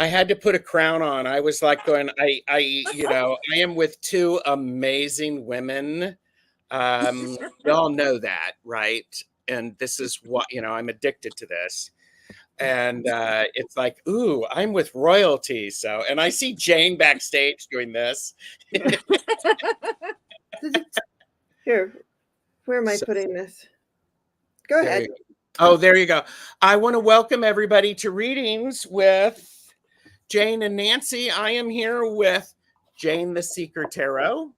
I had to put a crown on. I was like going, I am with two amazing women. Y'all know that, right? And this is what, I'm addicted to this. And it's like, ooh, I'm with royalty. So, and I see Jane backstage doing this. Here, where am I putting this? Go ahead. Oh, there you go. I want to welcome everybody to Readings with Jane and Nancy. I am here with Jane the Seeker Tarot,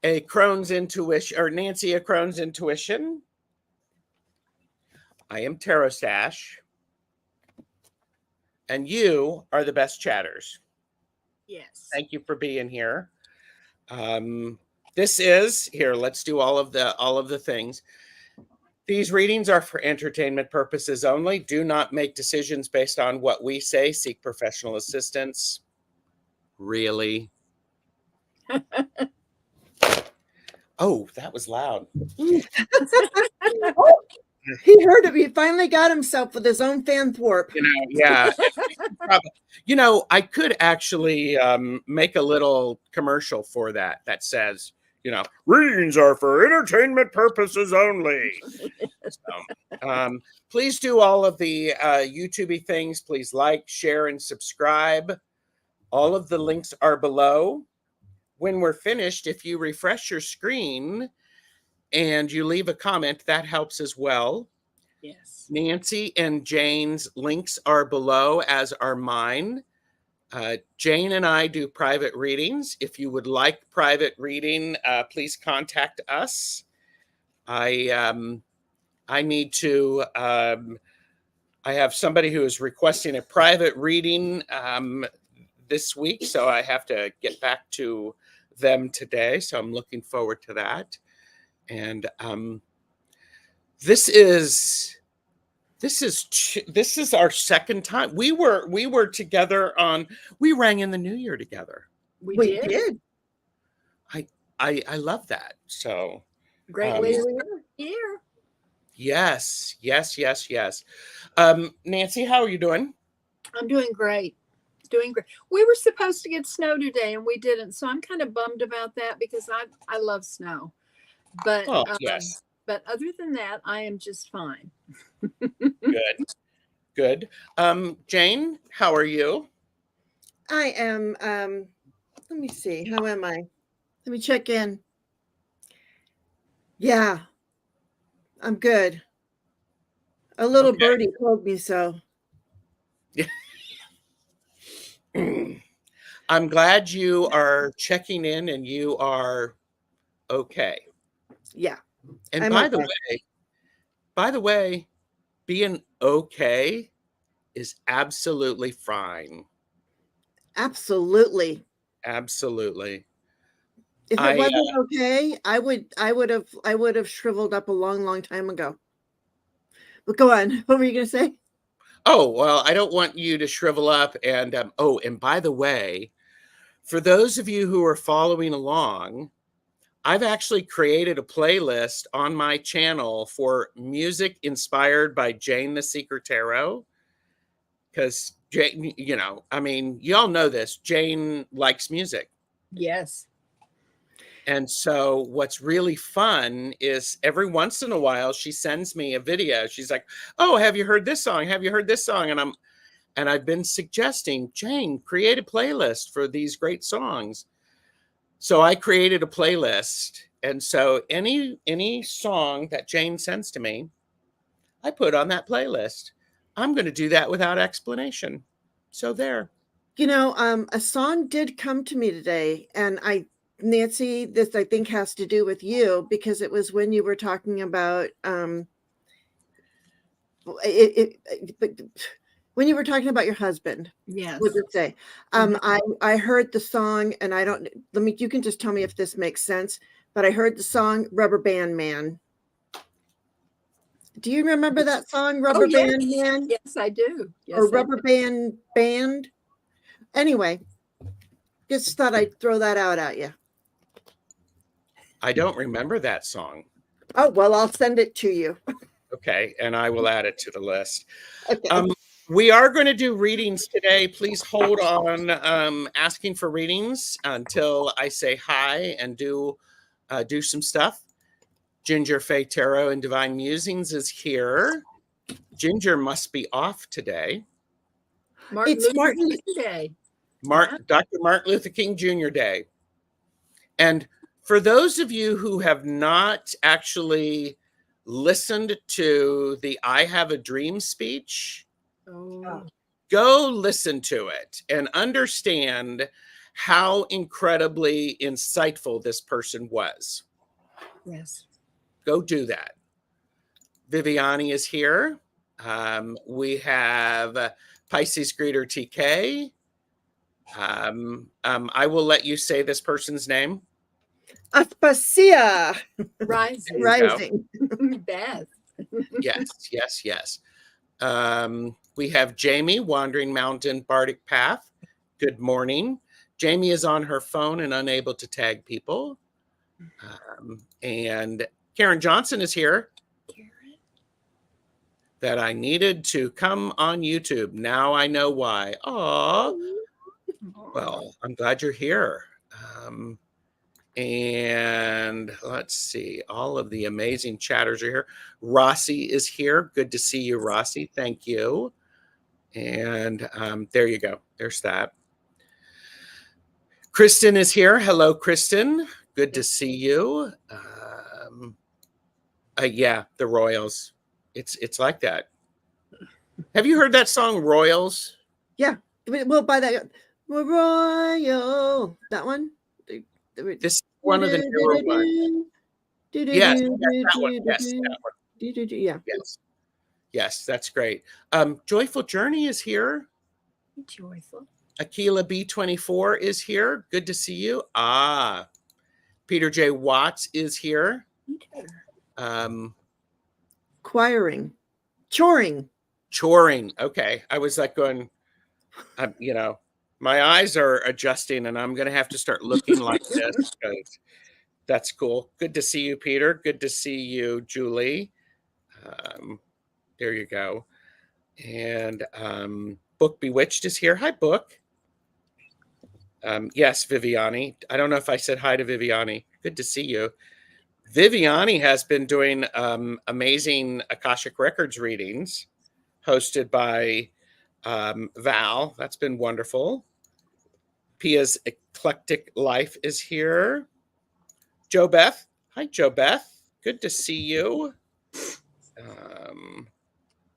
a Crone's Intuition, or Nancy, a Crone's Intuition. I am TarotStache. And you are the best chatters. Yes. Thank you for being here. This is here. Let's do all of the things. These readings are for entertainment purposes only. Do not make decisions based on what we say. Seek professional assistance. Really? Oh, that was loud. He heard it. He finally got himself with his own fan thwarp. Yeah. I could actually make a little commercial for that says, readings are for entertainment purposes only. So, please do all of the YouTube things. Please like, share, and subscribe. All of the links are below. When we're finished, if you refresh your screen and you leave a comment, that helps as well. Yes. Nancy and Jane's links are below, as are mine. Jane and I do private readings. If you would like private reading, please contact us. I need to, I have somebody who is requesting a private reading this week, so I have to get back to them today. So I'm looking forward to that. And this is our second time. We were together we rang in the new year together. We did. I love that. So Great way to start the year. Yes. Nancy, how are you doing? I'm doing great. We were supposed to get snow today and we didn't, so I'm kind of bummed about that because I love snow. But yes. But other than that, I am just fine. Good. Jane, how are you? I am, let me see. How am I? Let me check in. Yeah, I'm good. A little birdie told me so. I'm glad you are checking in and you are okay. Yeah. And by the way, being okay is absolutely fine. Absolutely. If it wasn't okay, I would have shriveled up a long time ago. But go on. What were you going to say? Oh, well, I don't want you to shrivel up. And and by the way, for those of you who are following along, I've actually created a playlist on my channel for music inspired by Jane the Seeker Tarot. Because Jane, y'all know this. Jane likes music. Yes. And so what's really fun is every once in a while she sends me a video. She's like, "Oh, have you heard this song? Have you heard this song?" And I've been suggesting, Jane, create a playlist for these great songs. So I created a playlist. And so any song that Jane sends to me, I put on that playlist. I'm going to do that without explanation. So there. A song did come to me today, and Nancy, this I think has to do with you because it was when you were talking about when you were talking about your husband. Yes. What did it say? I heard the song, and you can just tell me if this makes sense, but I heard the song Rubber Band Man. Do you remember that song, Rubber Band Man? Yes, I do. Yes, or Rubber Band Band? Anyway, just thought I'd throw that out at you. I don't remember that song. Oh, well, I'll send it to you. Okay, and I will add it to the list. Okay. We are going to do readings today. Please hold on asking for readings until I say hi and do some stuff. Ginger Faye Tarot and Divine Musings is here. Ginger must be off today. It's Martin Day. Dr. Martin Luther King Jr. Day. And for those of you who have not actually listened to the I Have a Dream speech, go listen to it and understand how incredibly insightful this person was. Yes. Go do that. Viviani is here. We have Pisces Greeter TK. I will let you say this person's name. Aspasia. Rising. Beth. Yes. We have Jamie, Wandering Mountain Bardic Path. Good morning. Jamie is on her phone and unable to tag people. And Karen Johnson is here. That I needed to come on YouTube. Now I know why. Aw. Well, I'm glad you're here. And let's see. All of the amazing chatters are here. Rossi is here. Good to see you, Rossi. Thank you. And there you go. There's that. Kristen is here. Hello, Kristen. Good to see you. Yeah, the Royals. It's like that. Have you heard that song, Royals? Yeah. Well, by that, Royal. That one? This is one of the newer ones. Yes, that one. Yes, that one. Yeah. Yes, that's great. Joyful Journey is here. Joyful. Aquila B24 is here. Good to see you. Peter J. Watts is here. Choring. Okay. I was like going, my eyes are adjusting and I'm going to have to start looking like this because that's cool. Good to see you, Peter. Good to see you, Julie. There you go. And Book Bewitched is here. Hi, Book. Yes, Viviani. I don't know if I said hi to Viviani. Good to see you. Viviani has been doing amazing Akashic Records readings hosted by Val. That's been wonderful. Pia's Eclectic Life is here. Jo Beth. Hi, Jo Beth. Good to see you.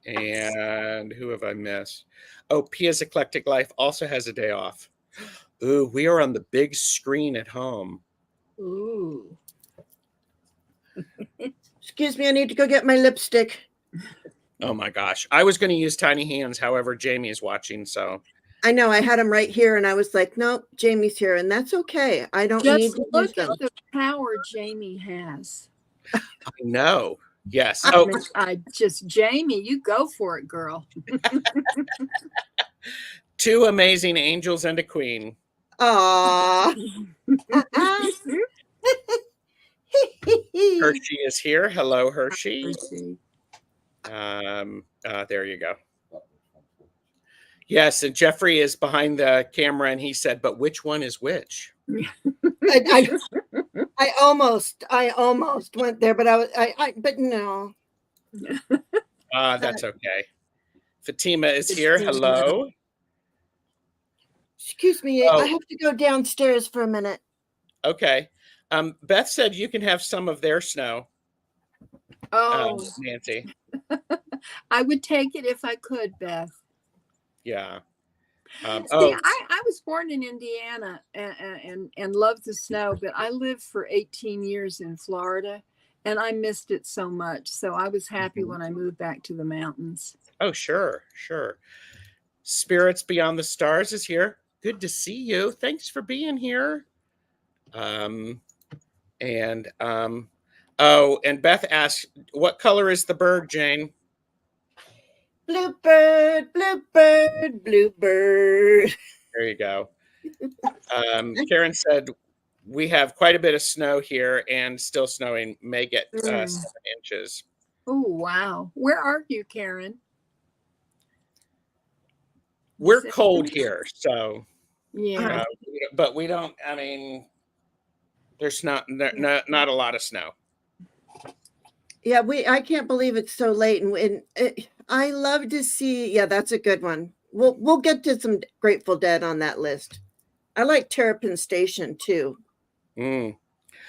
And who have I missed? Oh, Pia's Eclectic Life also has a day off. Ooh, we are on the big screen at home. Ooh. Excuse me, I need to go get my lipstick. Oh my gosh. I was going to use tiny hands. However, Jamie is watching, so. I know I had them right here and I was like, nope, Jamie's here. And that's okay. I don't need to use them. Look at the power Jamie has. I know. Yes. Jamie, you go for it, girl. Two amazing angels and a queen. Aww. Hershey is here. Hello, Hershey. There you go. Yes, and Jeffrey is behind the camera and he said, but which one is which? I almost went there, but but no. That's okay. Fatima is here. Hello. Excuse me, I have to go downstairs for a minute. Okay. Beth said you can have some of their snow. Oh, Nancy. I would take it if I could, Beth. Yeah. I was born in Indiana and loved the snow, but I lived for 18 years in Florida and I missed it so much. So I was happy when I moved back to the mountains. Oh, sure. Spirits Beyond the Stars is here. Good to see you. Thanks for being here. And Beth asked, what color is the bird, Jane? Bluebird. There you go. Karen said, we have quite a bit of snow here and still snowing, may get 7 inches. Oh, wow. Where are you, Karen? We're cold here, so Yeah. but we don't. I mean, there's not a lot of snow. Yeah, I can't believe it's so late, and I love to see. Yeah, that's a good one. We'll get to some Grateful Dead on that list. I like Terrapin Station too. Mm.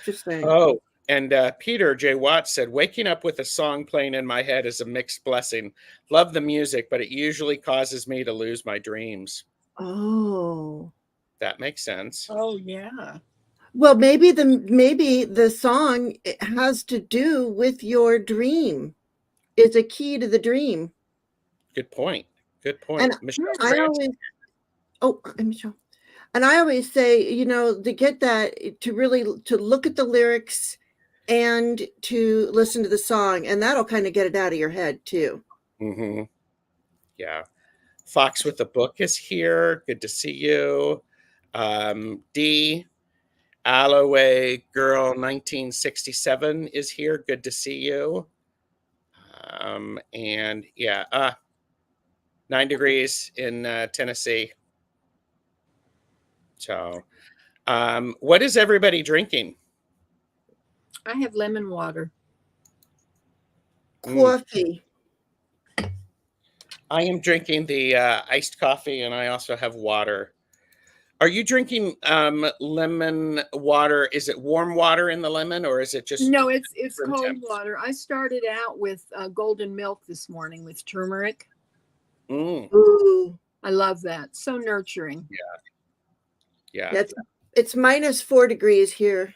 Just saying. Oh, and Peter J. Watts said, "Waking up with a song playing in my head is a mixed blessing. Love the music, but it usually causes me to lose my dreams." Oh, That makes sense. Oh yeah. well, maybe the song has to do with your dream. It's a key to the dream. Good point. Good And point. Michelle I Grant. always, oh, Michelle. And I always say, to get that, to really to look at the lyrics and to listen to the song, and that'll kind of get it out of your head too. Mm-hmm. Yeah. Fox with the Book is here. Good to see you. D. Alloway Girl 1967 is here. Good to see you. And yeah, 9 degrees in Tennessee. So, what is everybody drinking? I have lemon water. Coffee. I am drinking the iced coffee, and I also have water. Are you drinking lemon water? Is it warm water in the lemon, or is it just? No, it's cold temps? water. I started out with golden milk this morning with turmeric. Mm, Ooh. I love that. So nurturing. yeah. It's -4 degrees here.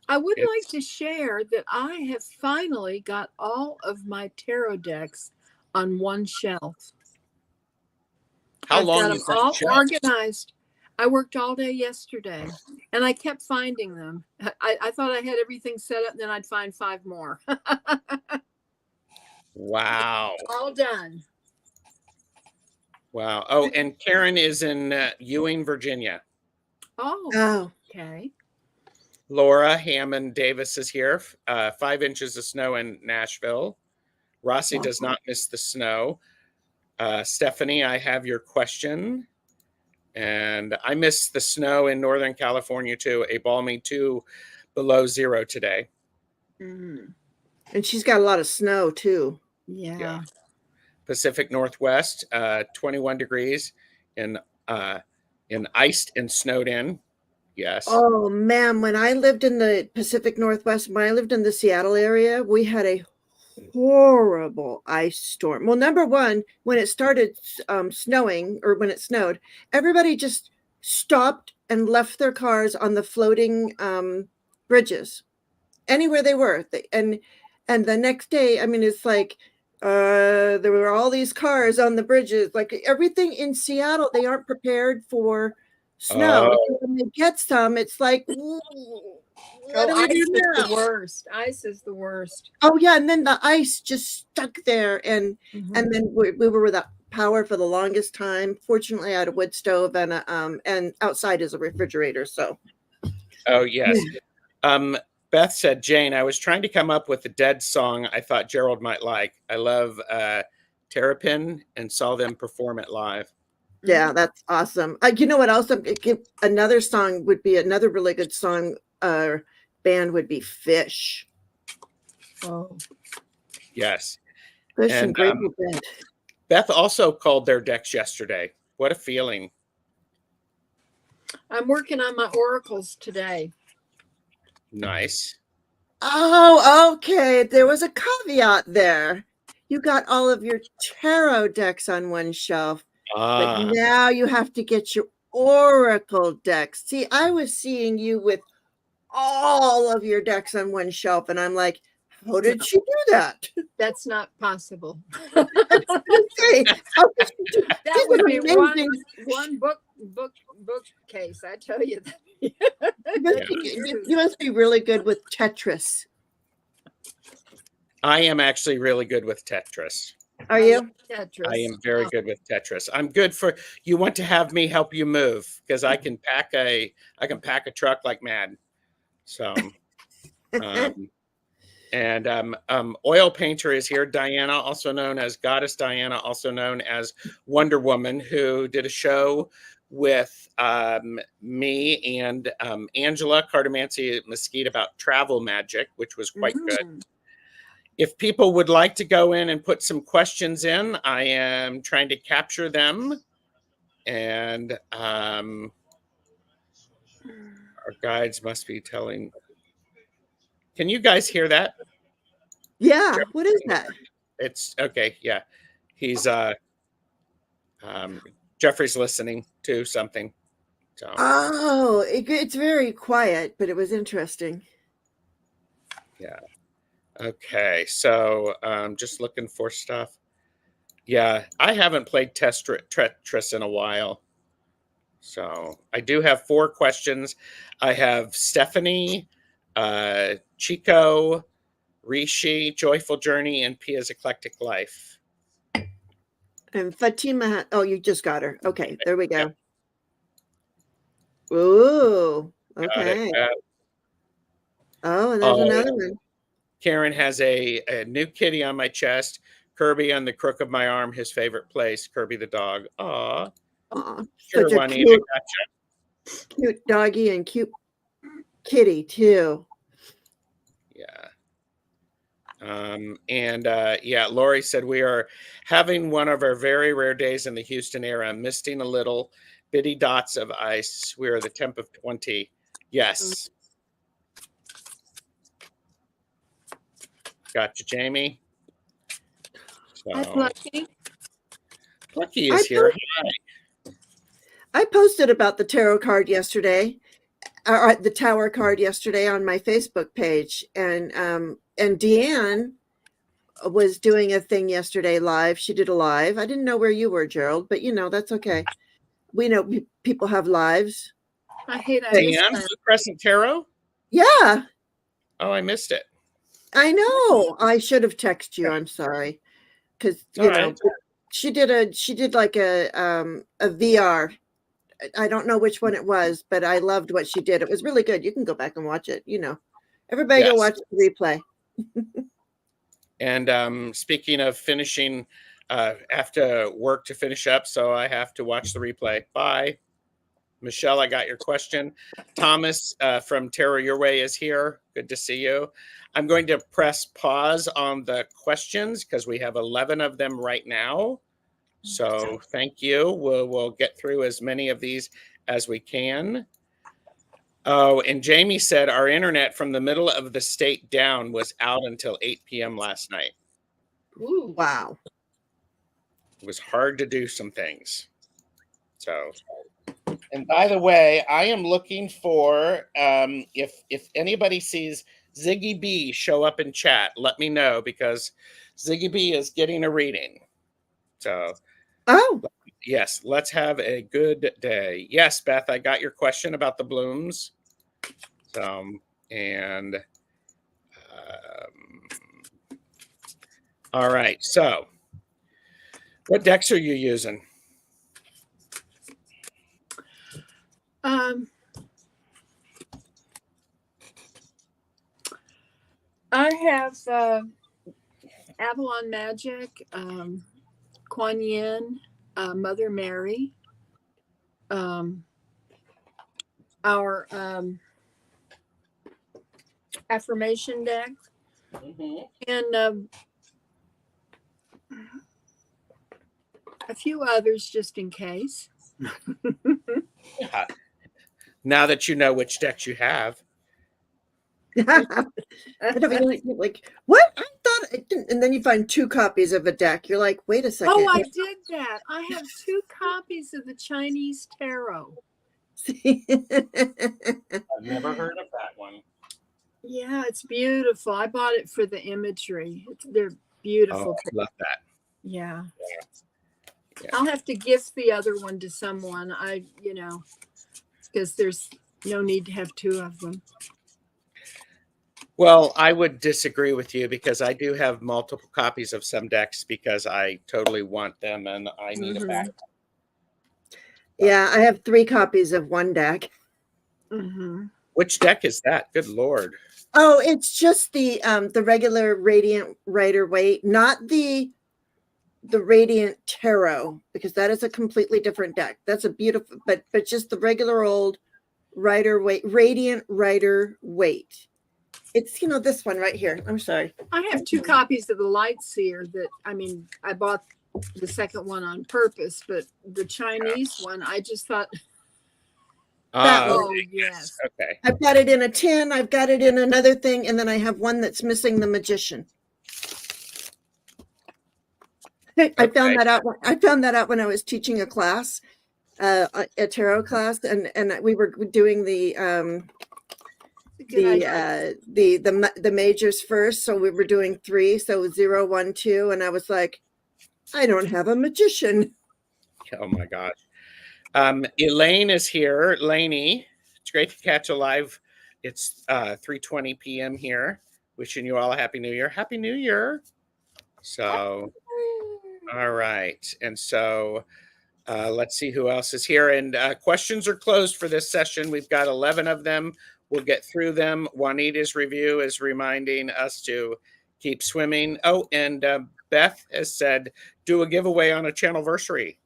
I would like to share that I have finally got all of my tarot decks on one shelf. How I've long got is them that all shelf? organized. I worked all day yesterday and I kept finding them. I thought I had everything set up and then I'd find 5 more. Wow. All done. Wow. Oh, and Karen is in Ewing, Virginia. Oh. Okay. Laura Hammond Davis is here. 5 inches of snow in Nashville. Rossi does not miss the snow. Stephanie, I have your question. And I missed the snow in Northern California too. A balmy 2 below 0 today. Mm. And she's got a lot of snow too. Yeah. Pacific Northwest, 21 degrees in iced and snowed in. Yes. Oh man, when I lived in the Pacific Northwest, when I lived in the Seattle area, we had a horrible ice storm. Well, number one, when it started snowing, or when it snowed, everybody just stopped and left their cars on the floating bridges, anywhere they were. And the next day, I mean, it's like there were all these cars on the bridges. Like everything in Seattle, they aren't prepared for snow. So when they get some, it's like, what do we do now? The worst. Ice is the worst. Oh yeah, and then the ice just stuck there, and then we were without power for the longest time. Fortunately, I had a wood stove and outside is a refrigerator. So. Oh yes. Beth said, Jane, I was trying to come up with a Dead song I thought Gerald might like. I love Terrapin and saw them perform it live. Yeah, that's awesome. You know what else? Another song would be another really good song. Band would be Fish. Oh, yes. Fish and Grateful Dead. Beth also called their decks yesterday. What a feeling. I'm working on my oracles today. Nice. Oh, okay. There was a caveat there. You got all of your tarot decks on one shelf, but now you have to get your oracle decks. See, I was seeing you with all of your decks on one shelf, and I'm like, how did you do that? That's not possible. That would be one bookcase, I tell you that. You must be really good with Tetris. I am actually really good with Tetris. Are you? Tetris. I am very good with Tetris. I'm good for, you want to have me help you move, because I can pack a truck like mad. So And Oil Painter is here. Diana, also known as Goddess Diana, also known as Wonder Woman, who did a show with me and Angela Cardamanci Mesquite about travel magic, which was quite good. If people would like to go in and put some questions in, I am trying to capture them. And our guides must be telling. Can you guys hear that? Yeah. What is that? It's okay. Yeah. He's Jeffrey's listening to something. So Oh, it's very quiet, but it was interesting. yeah. Okay. So just looking for stuff. Yeah, I haven't played Tetris in a while. So I do have 4 questions. I have Stephanie, Chico, Rishi, Joyful Journey, and Pia's Eclectic Life. And Fatima, oh, you just got her. Okay, there we go. Yep. Ooh, okay. Oh, and there's another one. Karen has a new kitty on my chest. Kirby on the crook of my arm, his favorite place. Kirby the dog. Aw. Sure, such a cute doggy and cute kitty too. Yeah. Yeah, Lori said we are having one of our very rare days in the Houston area, misting a little, bitty dots of ice. We are the temp of 20. Yes. Gotcha, Jamie. So, Hi, Plucky. Plucky is here. Hi. I posted about the tarot card yesterday, or the tower card yesterday on my Facebook page, and Deanne was doing a thing yesterday live. She did a live. I didn't know where you were, Gerald, but that's okay. We know people have lives. I hate Deanne, Blue Crescent Tarot? Yeah. Oh, I missed it. I know. I should have texted you. I'm sorry. Because she did like a VR. I don't know which one it was, but I loved what she did. It was really good. You can go back and watch it. Everybody go watch the replay. And speaking of finishing, I have to work to finish up, so I have to watch the replay. Bye. Michelle, I got your question. Thomas from Tarot Your Way is here. Good to see you. I'm going to press pause on the questions because we have 11 of them right now. So thank you. We'll get through as many of these as we can. Oh, and Jamie said our internet from the middle of the state down was out until 8 p.m. last night. Ooh, wow. It was hard to do some things. So, and by the way, I am looking for if anybody sees Ziggy B show up in chat, let me know because Ziggy B is getting a reading. So, yes, let's have a good day. Yes, Beth, I got your question about the blooms. All right. So, what decks are you using? I have Avalon Magic, Kuan Yin, Mother Mary, our affirmation deck, and a few others just in case. Yeah. Now that you know which decks you have. Like, what? I thought it didn't. And then you find 2 copies of a deck. You're like, wait a second. Oh, I did that. I have 2 copies of the Chinese Tarot. I've never heard of that one. Yeah, it's beautiful. I bought it for the imagery. They're beautiful. Oh, I love that. Yeah. I'll have to gift the other one to someone. Because there's no need to have 2 of them. Well, I would disagree with you because I do have multiple copies of some decks because I totally want them and I need a backup. Yeah, I have 3 copies of one deck. Which deck is that? Good Lord. Oh, it's just the regular Radiant Rider Waite, not the Radiant Tarot, because that is a completely different deck. That's a beautiful, but just the regular old Rider Waite, Radiant Rider Waite. It's, this one right here. I'm sorry. I have 2 copies of the Light Seer that, I bought the second one on purpose, but the Chinese one, I just thought, oh, yes. Okay. I've got it in a tin. I've got it in another thing. And then I have one that's missing the magician. I found that out. I found that out when I was teaching a class, a tarot class, and we were doing the majors first. So we were doing 3, so 0, 1, 2, and I was like, I don't have a magician. Oh my gosh. Elaine is here. Lainey, it's great to catch a live. It's 3:20 p.m. here. Wishing you all a happy new year. Happy New Year. So, all right. And so let's see who else is here. And questions are closed for this session. We've got 11 of them. We'll get through them. Juanita's review is reminding us to keep swimming. Oh, and Beth has said, do a giveaway on a channelversary.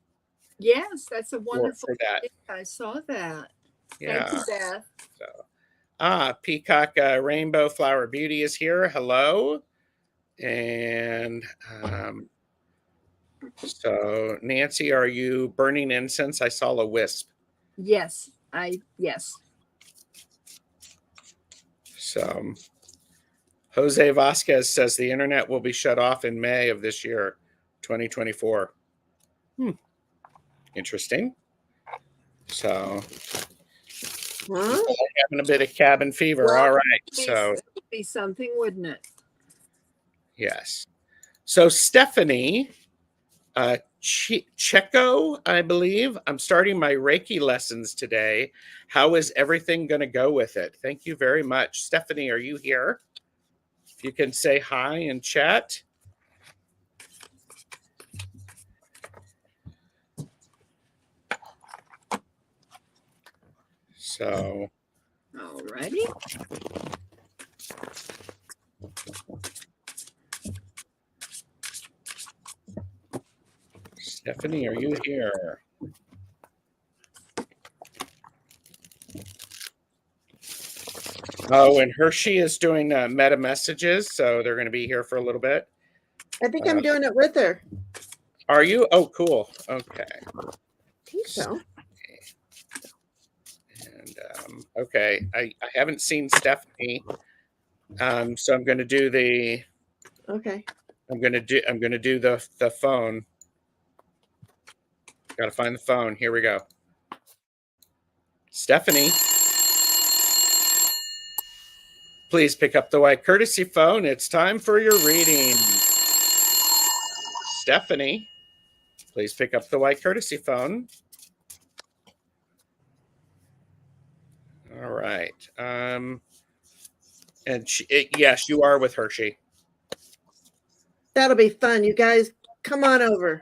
Yes, that's a wonderful for that. I saw that. Yeah. Thank you, Beth. So, Peacock Rainbow Flower Beauty is here. Hello. And so, Nancy, are you burning incense? I saw a wisp. Yes, yes. So, Jose Vasquez says the internet will be shut off in May of this year, 2024. Interesting. So, having a bit of cabin fever. Well, all right. So, it would be something, wouldn't it? Yes. So, Stephanie Checo, I believe, I'm starting my Reiki lessons today. How is everything going to go with it? Thank you very much. Stephanie, are you here? If you can say hi in chat. So, all righty. Stephanie, are you here? Oh, and Hershey is doing meta messages, so they're going to be here for a little bit. I think I'm doing it with her. Are you? Oh, cool. Okay. I think so. And okay, I haven't seen Stephanie, so I'm going to do the. Okay. I'm going to do the phone. Got to find the phone. Here we go. Stephanie, please pick up the white courtesy phone. It's time for your reading. Stephanie, please pick up the white courtesy phone. All right. And yes, you are with Hershey. That'll be fun. You guys, come on over.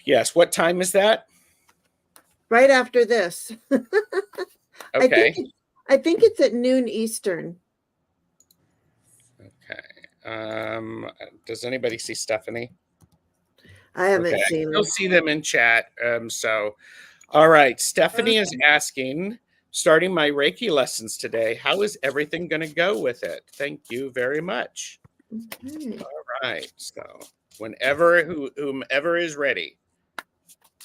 Yes. What time is that? Right after this. Okay. I think it's at noon Eastern. Okay. Does anybody see Stephanie? I haven't seen them. You'll see them in chat. So, all right. Stephanie is asking, starting my Reiki lessons today, how is everything going to go with it? Thank you very much. Okay. All right. So, whomever is ready.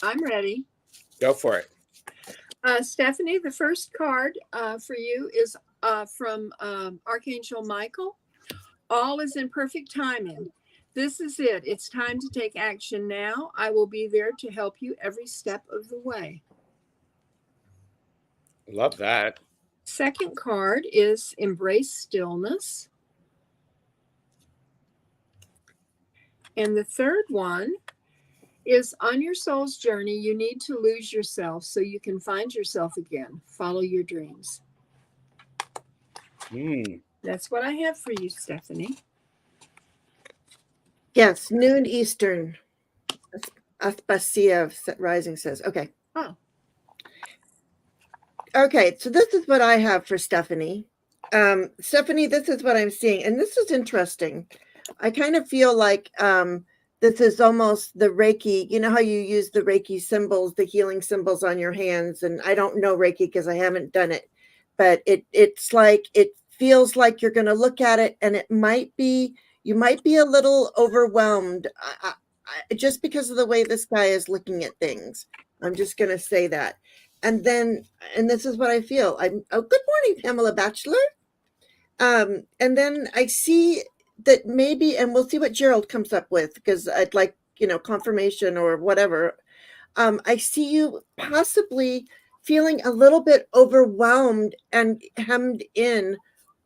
I'm ready. Go for it. Stephanie, the first card for you is from Archangel Michael. All is in perfect timing. This is it. It's time to take action now. I will be there to help you every step of the way. Love that. Second card is Embrace Stillness. And the third one is on your soul's journey, you need to lose yourself so you can find yourself again. Follow your dreams. That's what I have for you, Stephanie. Yes, noon Eastern. Aspasia Rising says. Okay. Oh. Okay, so this is what I have for Stephanie. Stephanie, this is what I'm seeing, and this is interesting. I kind of feel like this is almost the Reiki. You know how you use the Reiki symbols, the healing symbols on your hands, and I don't know Reiki because I haven't done it, but it's like it feels like you're going to look at it, and you might be a little overwhelmed, just because of the way this guy is looking at things. I'm just going to say that, and this is what I feel. Oh, good morning, Pamela Batchelor. And then I see that maybe, and we'll see what Gerald comes up with, because I'd like, confirmation or whatever. I see you possibly feeling a little bit overwhelmed and hemmed in,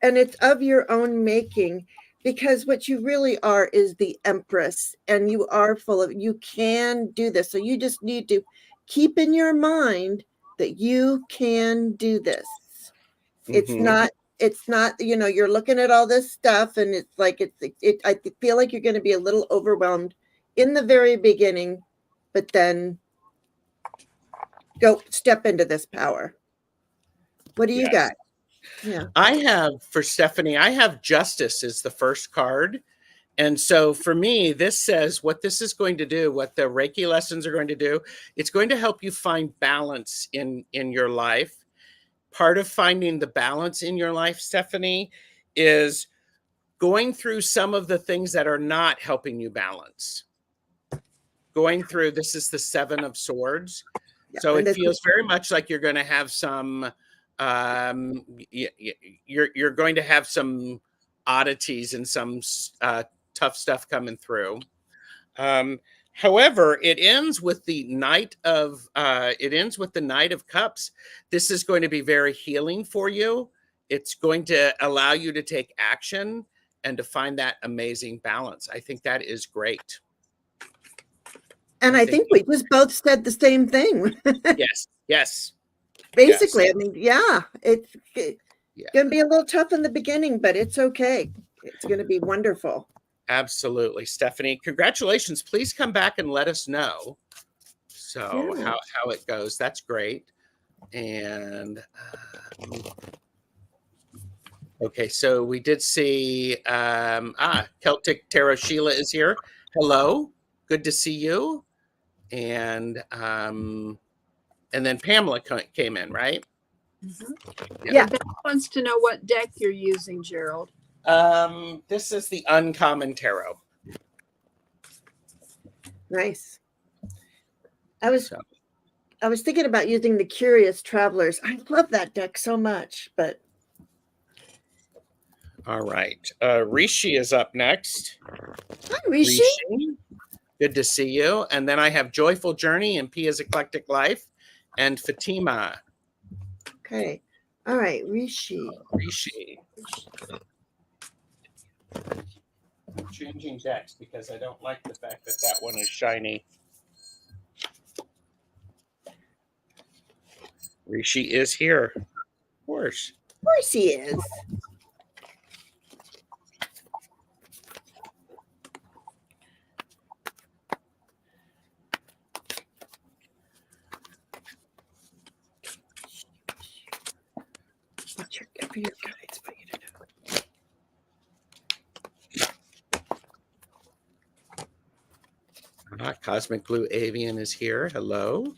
and it's of your own making, because what you really are is the Empress, and you are you can do this. So you just need to keep in your mind that you can do this. It's not, you're looking at all this stuff, and it's like, I feel like you're going to be a little overwhelmed in the very beginning, but then go step into this power. What do you got? Yeah. I have, for Stephanie, I have Justice as the first card. And so for me, this says what this is going to do, what the Reiki lessons are going to do. It's going to help you find balance in your life. Part of finding the balance in your life, Stephanie, is going through some of the things that are not helping you balance. Going through, this is the Seven of Swords. Yeah, so it feels very much like you're going to have some, you're going to have some oddities and some tough stuff coming through. However, it ends with the Knight of Cups. This is going to be very healing for you. It's going to allow you to take action and to find that amazing balance. I think that is great. And I think we just both said the same thing. Yes. Basically, yes. I mean, yeah, it's going to be a little tough in the beginning, but it's okay. It's going to be wonderful. Absolutely. Stephanie, congratulations. Please come back and let us know. So how it goes. That's great. And okay, so we did see Celtic Tarot Sheila is here. Hello. Good to see you. And then Pamela came in, right? Mm-hmm. Yeah. Beth wants to know what deck you're using, Gerald. This is the Uncommon Tarot. Nice. I was thinking about using the Curious Travelers. I love that deck so much, but. All right. Rishi is up next. Hi, Rishi. Good to see you. And then I have Joyful Journey and Pia's Eclectic Life and Fatima. Okay. All right, Rishi. I'm changing decks because I don't like the fact that that one is shiny. Rishi is here. Of course he is. What's your guides for you to know? Cosmic Blue Avian is here. Hello.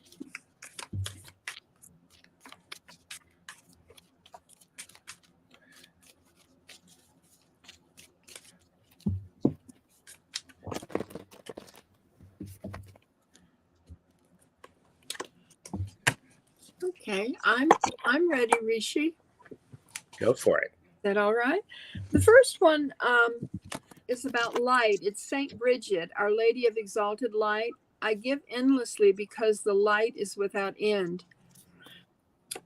Okay, I'm ready, Rishi. Go for it. Is that all right? The first one is about light. It's Saint Bridget, Our Lady of Exalted Light. I give endlessly because the light is without end.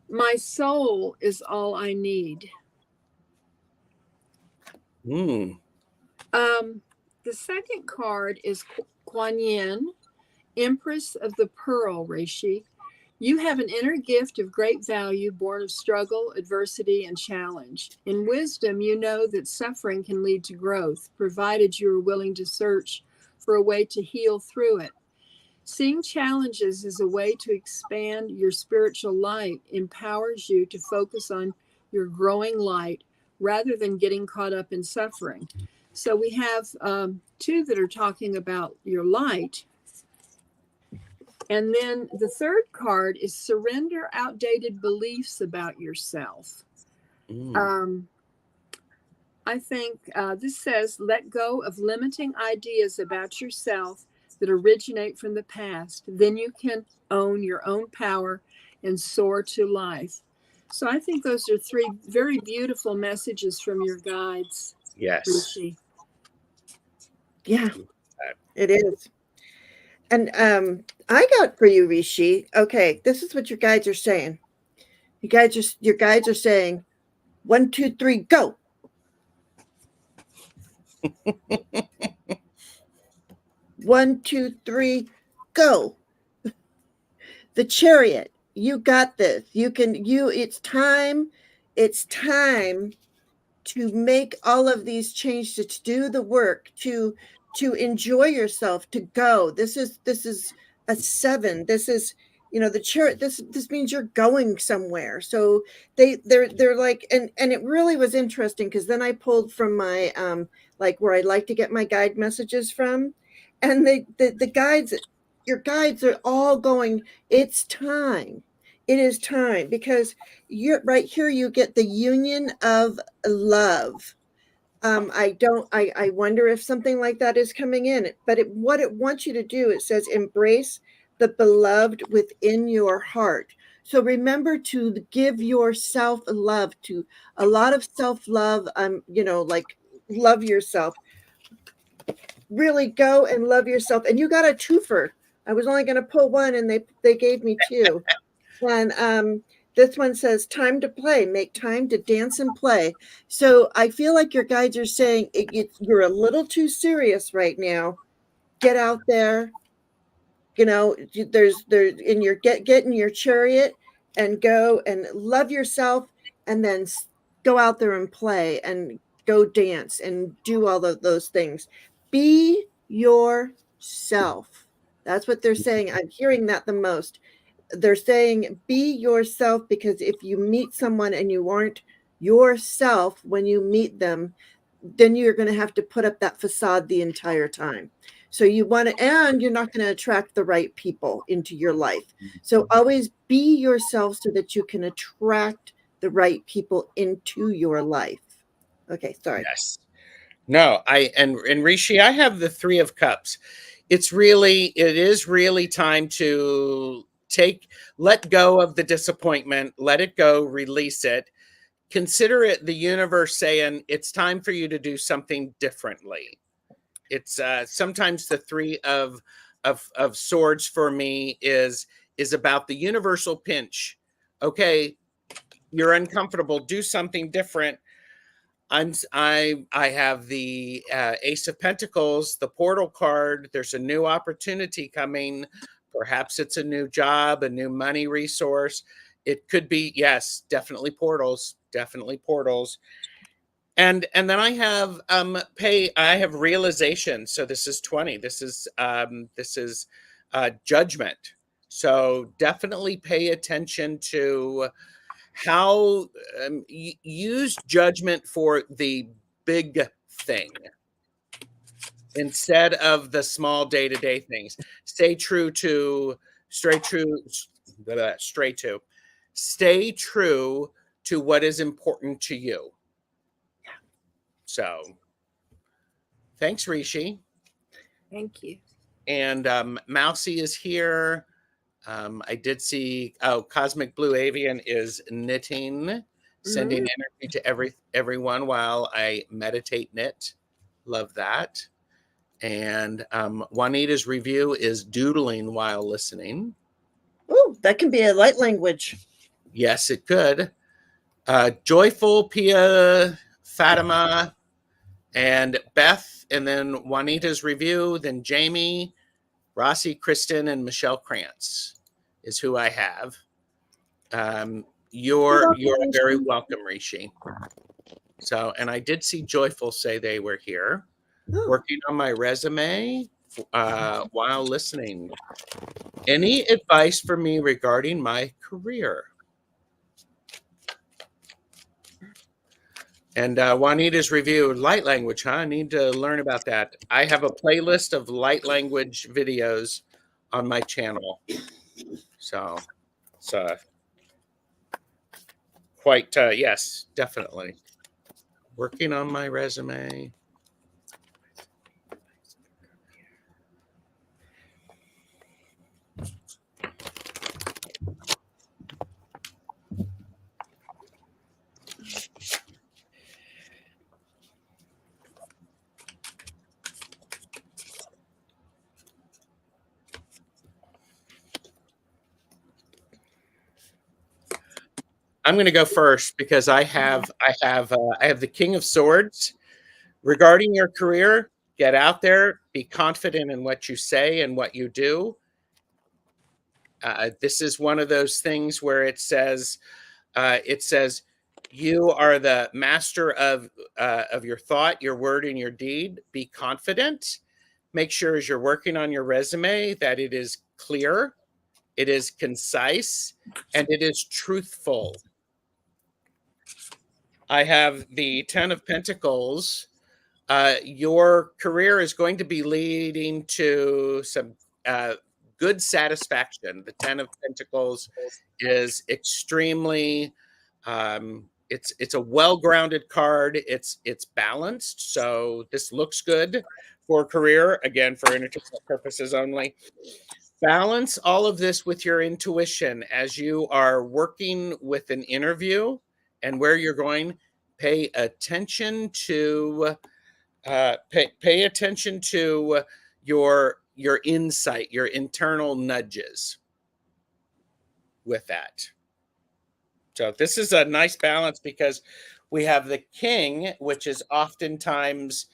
My soul is all I need. The second card is Kuan Yin, Empress of the Pearl, Rishi. You have an inner gift of great value, born of struggle, adversity, and challenge. In wisdom, you know that suffering can lead to growth, provided you are willing to search for a way to heal through it. Seeing challenges as a way to expand your spiritual light empowers you to focus on your growing light rather than getting caught up in suffering. So we have two that are talking about your light. And then the third card is surrender outdated beliefs about yourself. I think this says, let go of limiting ideas about yourself that originate from the past. Then you can own your own power and soar to life. So I think those are three very beautiful messages from your guides. Yes. Rishi. Yeah, it is. And I got for you, Rishi. Okay, this is what your guides are saying. Your guides are saying, 1, 2, 3, go. One, two, three, go. The Chariot. You got this. It's time to make all of these changes, to do the work, to enjoy yourself, to go. This is a 7. This is, the Chariot. This means you're going somewhere. So they're like, and it really was interesting, because then I pulled from my like where I like to get my guide messages from, and the guides, your guides are all going, it's time. It is time, because you're right here. You get the union of love. I wonder if something like that is coming in, but what it wants you to do, it says, embrace the beloved within your heart. So remember to give yourself love, to a lot of self-love, like love yourself. Really go and love yourself. And you got a twofer. I was only going to pull one, and they gave me 2. And this one says, time to play, make time to dance and play. So I feel like your guides are saying you're a little too serious right now. Get out there. There's in your get in your Chariot and go and love yourself, and then go out there and play and go dance and do all of those things. Be yourself. That's what they're saying. I'm hearing that the most. They're saying, be yourself, because if you meet someone and you aren't yourself when you meet them, then you're going to have to put up that facade the entire time. So you want to, and you're not going to attract the right people into your life. So always be yourself so that you can attract the right people into your life. Okay, sorry. Yes. No, and Rishi, I have the 3 of Cups. It is really time to let go of the disappointment, let it go, release it. Consider it the universe saying it's time for you to do something differently. It's sometimes the 3 of Swords for me is about the universal pinch. Okay, you're uncomfortable, do something different. I have the Ace of Pentacles, the portal card. There's a new opportunity coming. Perhaps it's a new job, a new money resource. It could be, yes, definitely portals, And then I have I have realization. So this is 20. This is judgment. So definitely pay attention to how use judgment for the big thing instead of the small day-to-day things. Stay true to what is important to you. So thanks, Rishi. Thank you. And Mousy is here. I did see, Cosmic Blue Avian is knitting, sending energy to everyone while I meditate knit. Love that. And Juanita's review is doodling while listening. Oh, that can be a light language. Yes, it could. Joyful, Pia, Fatima, and Beth, and then Juanita's review, then Jamie, Rossi, Kristen, and Michelle Krantz is who I have. You're very welcome, Rishi. So, and I did see Joyful say they were here, working on my resume while listening. Any advice for me regarding my career? And Juanita's review, light language, huh? I need to learn about that. I have a playlist of light language videos on my channel. So it's quite, yes, definitely. Working on my resume. I'm going to go first because I have the King of Swords. Regarding your career, get out there, be confident in what you say and what you do. This is one of those things where it says you are the master of your thought, your word, and your deed. Be confident. Make sure as you're working on your resume that it is clear, it is concise, and it is truthful. I have the 10 of Pentacles. Your career is going to be leading to some good satisfaction. The 10 of Pentacles is extremely, it's a well-grounded card. It's balanced. So this looks good for career, again, for entertainment purposes only. Balance all of this with your intuition as you are working with an interview and where you're going. Pay attention to pay attention to your insight, your internal nudges with that. So this is a nice balance because we have the King, which is oftentimes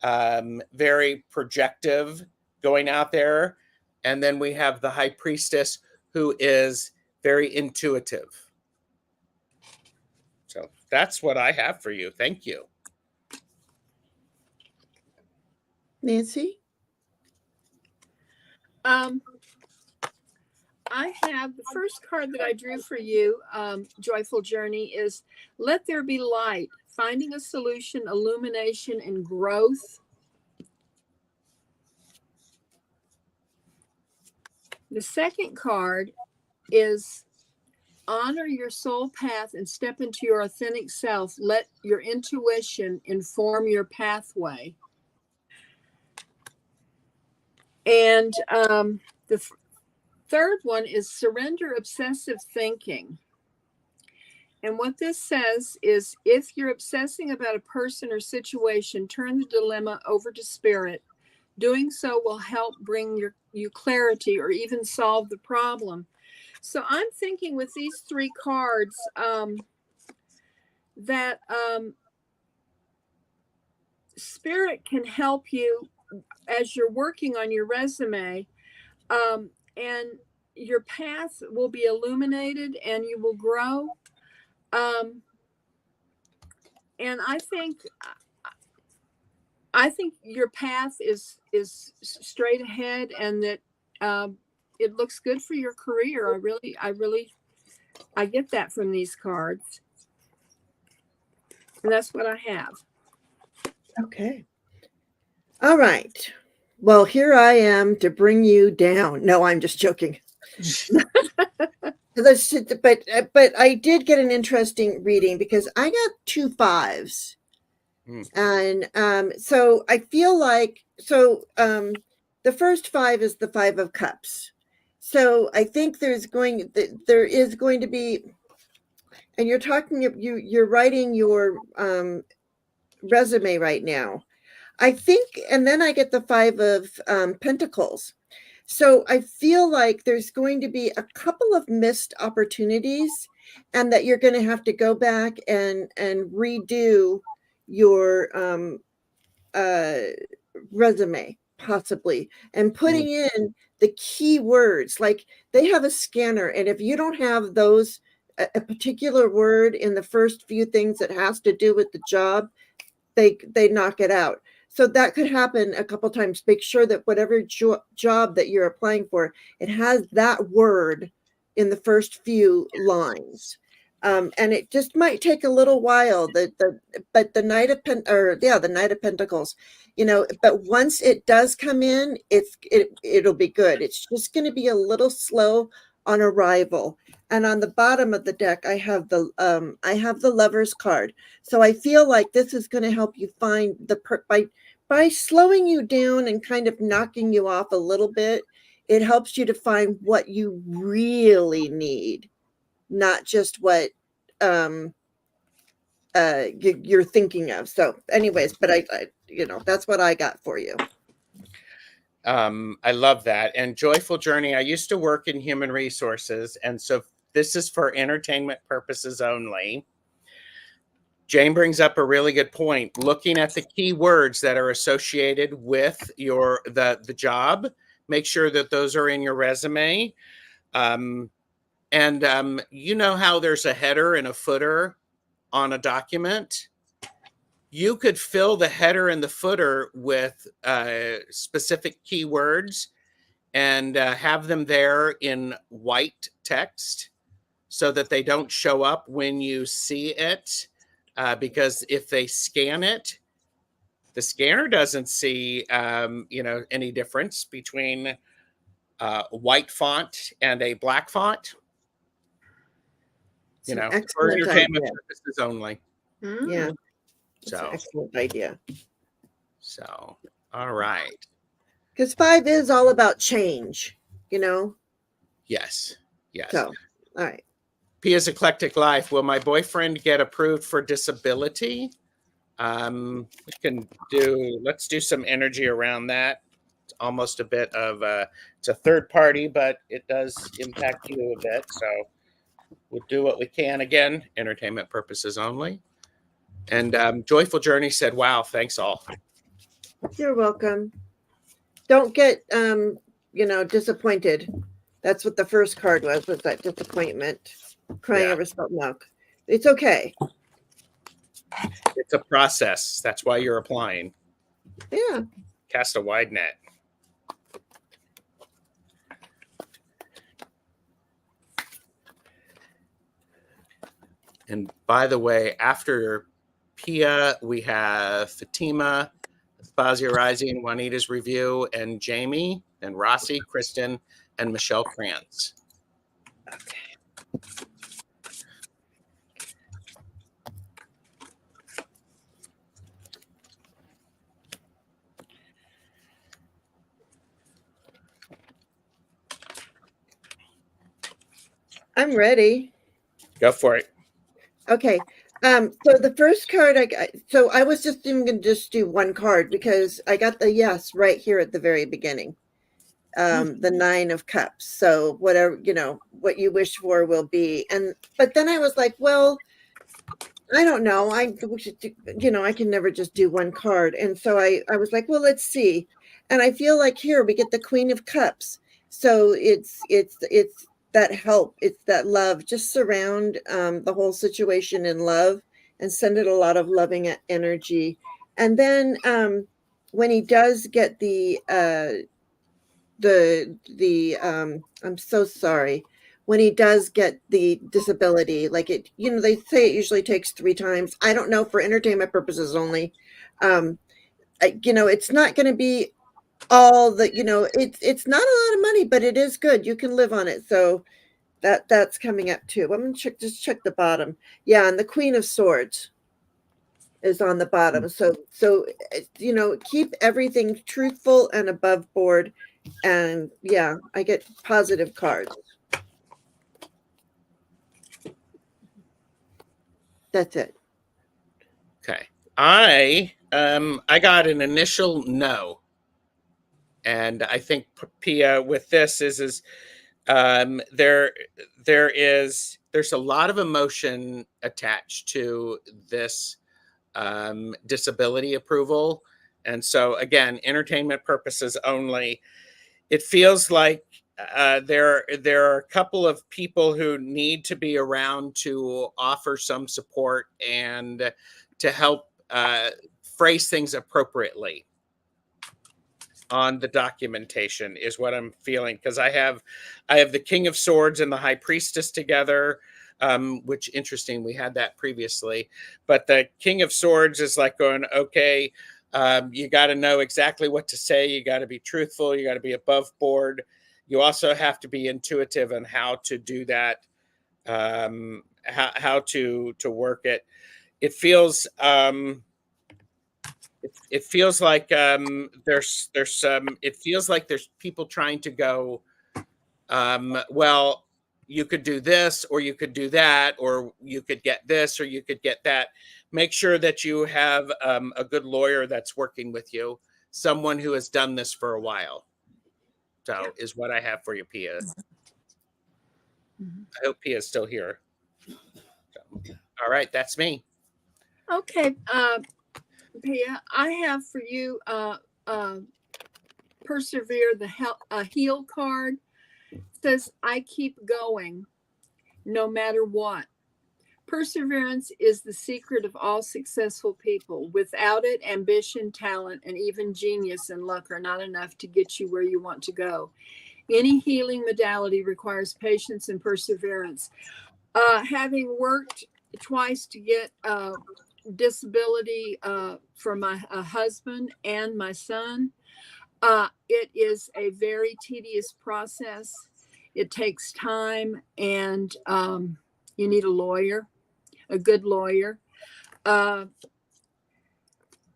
very projective, going out there. And then we have the High Priestess, who is very intuitive. So that's what I have for you. Thank you. Nancy? I have the first card that I drew for you, Joyful Journey, is Let There Be Light, finding a solution, illumination, and growth. The second card is Honor your soul path and step into your authentic self. Let your intuition inform your pathway. And the third one is Surrender obsessive thinking. And what this says is, if you're obsessing about a person or situation, turn the dilemma over to spirit. Doing so will help bring you clarity or even solve the problem. So I'm thinking with these three cards that spirit can help you as you're working on your resume, and your path will be illuminated and you will grow. And I think your path is straight ahead, and that it looks good for your career. I get that from these cards. And that's what I have. Okay. All right. Well, here I am to bring you down. No, I'm just joking. But I did get an interesting reading because I got 2 5s. And so I feel like the first 5 is the 5 of Cups. So I think there is going to be, and you're writing your resume right now, I think, and then I get the 5 of Pentacles. So I feel like there's going to be a couple of missed opportunities, and that you're going to have to go back and redo your resume, possibly, and putting in the key words. Like, they have a scanner, and if you don't have those, a particular word in the first few things that has to do with the job, they knock it out. So that could happen a couple times. Make sure that whatever job that you're applying for, it has that word in the first few lines. And it just might take a little while. But the Knight of the Knight of Pentacles, but once it does come in, it'll be good. It's just going to be a little slow on arrival. And on the bottom of the deck, I have the Lover's card. So I feel like this is going to help you find by slowing you down and kind of knocking you off a little bit. It helps you to find what you really need, not just what you're thinking of. So anyways, but I that's what I got for you. I love that. And Joyful Journey, I used to work in human resources, and so this is for entertainment purposes only. Jane brings up a really good point. Looking at the key words that are associated with the job, make sure that those are in your resume. And you know how there's a header and a footer on a document? You could fill the header and the footer with specific keywords and have them there in white text so that they don't show up when you see it. Because if they scan it, the scanner doesn't see, any difference between a white font and a black font. For entertainment purposes only. Yeah. So an excellent idea. So, all right. Because 5 is all about change, Yes. So, all right. Pia's Eclectic Life. Will my boyfriend get approved for disability? Let's do some energy around that. It's almost a bit of it's a third party, but it does impact you a bit. So we'll do what we can. Again, entertainment purposes only. And Joyful Journey said, wow, thanks all. You're welcome. Don't get, disappointed. That's what the first card was that disappointment. Crying over spilt milk. It's okay. It's a process. That's why you're applying. Yeah. Cast a wide net. And by the way, after Pia, we have Fatima, Spazia Rising, Juanita's Review, and Jamie, and Rossi, Kristen, and Michelle Krantz. Okay. I'm ready. Go for it. Okay. So the first card I got, so I was just even going to just do one card because I got the yes right here at the very beginning. The 9 of Cups. So whatever, what you wish for will be. But then I was like, well, I don't know. I can never just do one card. And so I was like, well, let's see. And I feel like here we get the Queen of Cups. So it's that help, it's that love. Just surround the whole situation in love and send it a lot of loving energy. And then when he does get I'm so sorry, when he does get the disability, like it, they say it usually takes 3 times. I don't know, for entertainment purposes only. It's not going to be all that, it's not a lot of money, but it is good. You can live on it. So that's coming up too. I'm going to check the bottom. Yeah. And the Queen of Swords is on the bottom. So, keep everything truthful and above board. And yeah, I get positive cards. That's it. Okay. I got an initial no. And I think Pia with this is there's a lot of emotion attached to this disability approval. And so again, entertainment purposes only. It feels like there are a couple of people who need to be around to offer some support and to help phrase things appropriately on the documentation is what I'm feeling, because I have the King of Swords and the High Priestess together. which interesting, we had that previously. But the King of Swords is like going, okay, you got to know exactly what to say. You got to be truthful. You got to be above board. You also have to be intuitive on how to do that, how to work it. It feels it feels like there's it feels like there's people trying to go, well, you could do this, or you could do that, or you could get this, or you could get that. Make sure that you have a good lawyer that's working with you, someone who has done this for a while. So is what I have for you, Pia. I hope Pia is still here. So, all right, that's me. Okay, Pia, I have for you persevere, the heal card. Says, I keep going no matter what. Perseverance is the secret of all successful people. Without it, ambition, talent, and even genius and luck are not enough to get you where you want to go. Any healing modality requires patience and perseverance. Having worked twice to get disability for my husband and my son, it is a very tedious process. It takes time, and you need a lawyer, a good lawyer.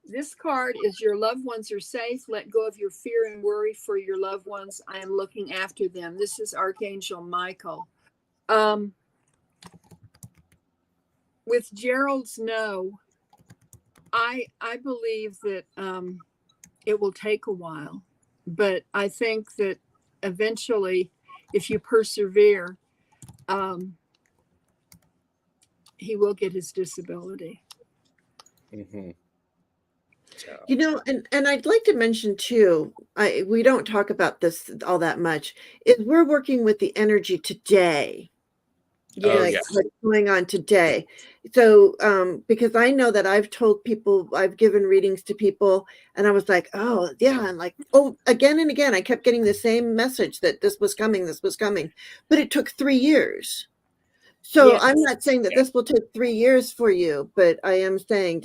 This card is, your loved ones are safe. Let go of your fear and worry for your loved ones. I am looking after them. This is Archangel Michael. With Gerald's no, I believe that it will take a while, but I think that eventually, if you persevere, he will get his disability. Mm-hmm. You know, and I'd like to mention too, we don't talk about this all that much, is we're working with the energy today. What's going on today. So because I know that I've told people, I've given readings to people, and I was like, oh yeah, and like, oh, again and again I kept getting the same message that this was coming, but it took 3 years. So yes. I'm not saying that this will take 3 years for you, but I am saying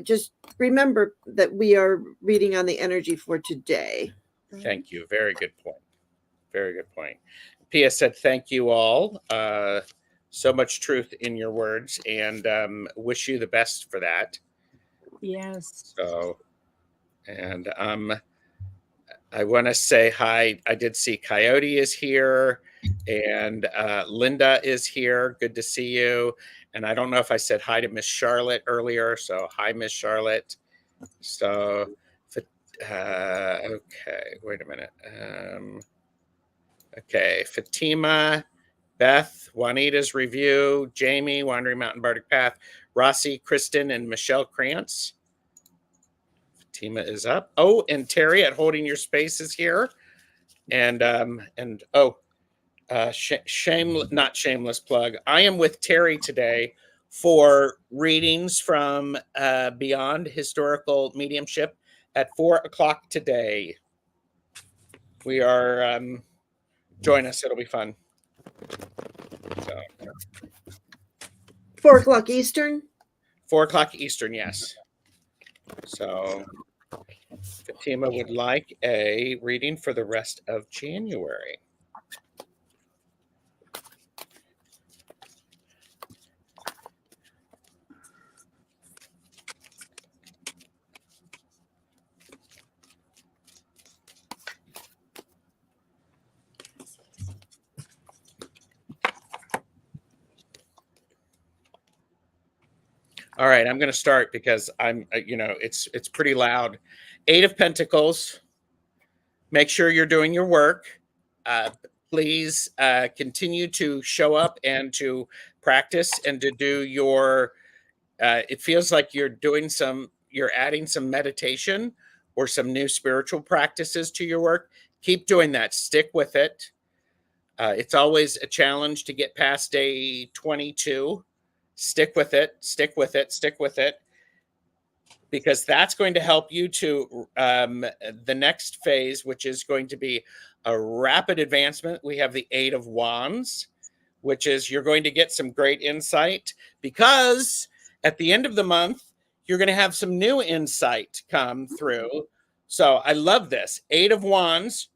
just remember that we are reading on the energy for today. Thank you. Very good point. Very good point. Pia said, thank you all. So much truth in your words, and wish you the best for that. Yes. So, and I want to say hi. I did see Coyote is here, and Linda is here. Good to see you. And I don't know if I said hi to Miss Charlotte earlier. So hi, Miss Charlotte. So, okay, wait a minute. Okay, Fatima, Beth, Juanita's Review, Jamie, Wandering Mountain Bardic Path, Rossi, Kristen, and Michelle Krantz. Fatima is up. Oh, and Terry at Holding Your Space is here. And not shameless plug. I am with Terry today for readings from Beyond Historical Mediumship at 4:00 today. We are, join us. It'll be fun. So, 4:00 Eastern? 4:00 Eastern, yes. So Fatima would like a reading for the rest of January. All right, I'm going to start because I'm, it's pretty loud. 8 of Pentacles. Make sure you're doing your work. Please continue to show up and to practice and to do your, it feels like you're adding some meditation or some new spiritual practices to your work. Keep doing that. Stick with it. It's always a challenge to get past day 22. Stick with it, stick with it, stick with it, because that's going to help you to the next phase, which is going to be a rapid advancement. We have the 8 of Wands, which is you're going to get some great insight, because at the end of the month, you're going to have some new insight come through. So I love this. 8 of Wands,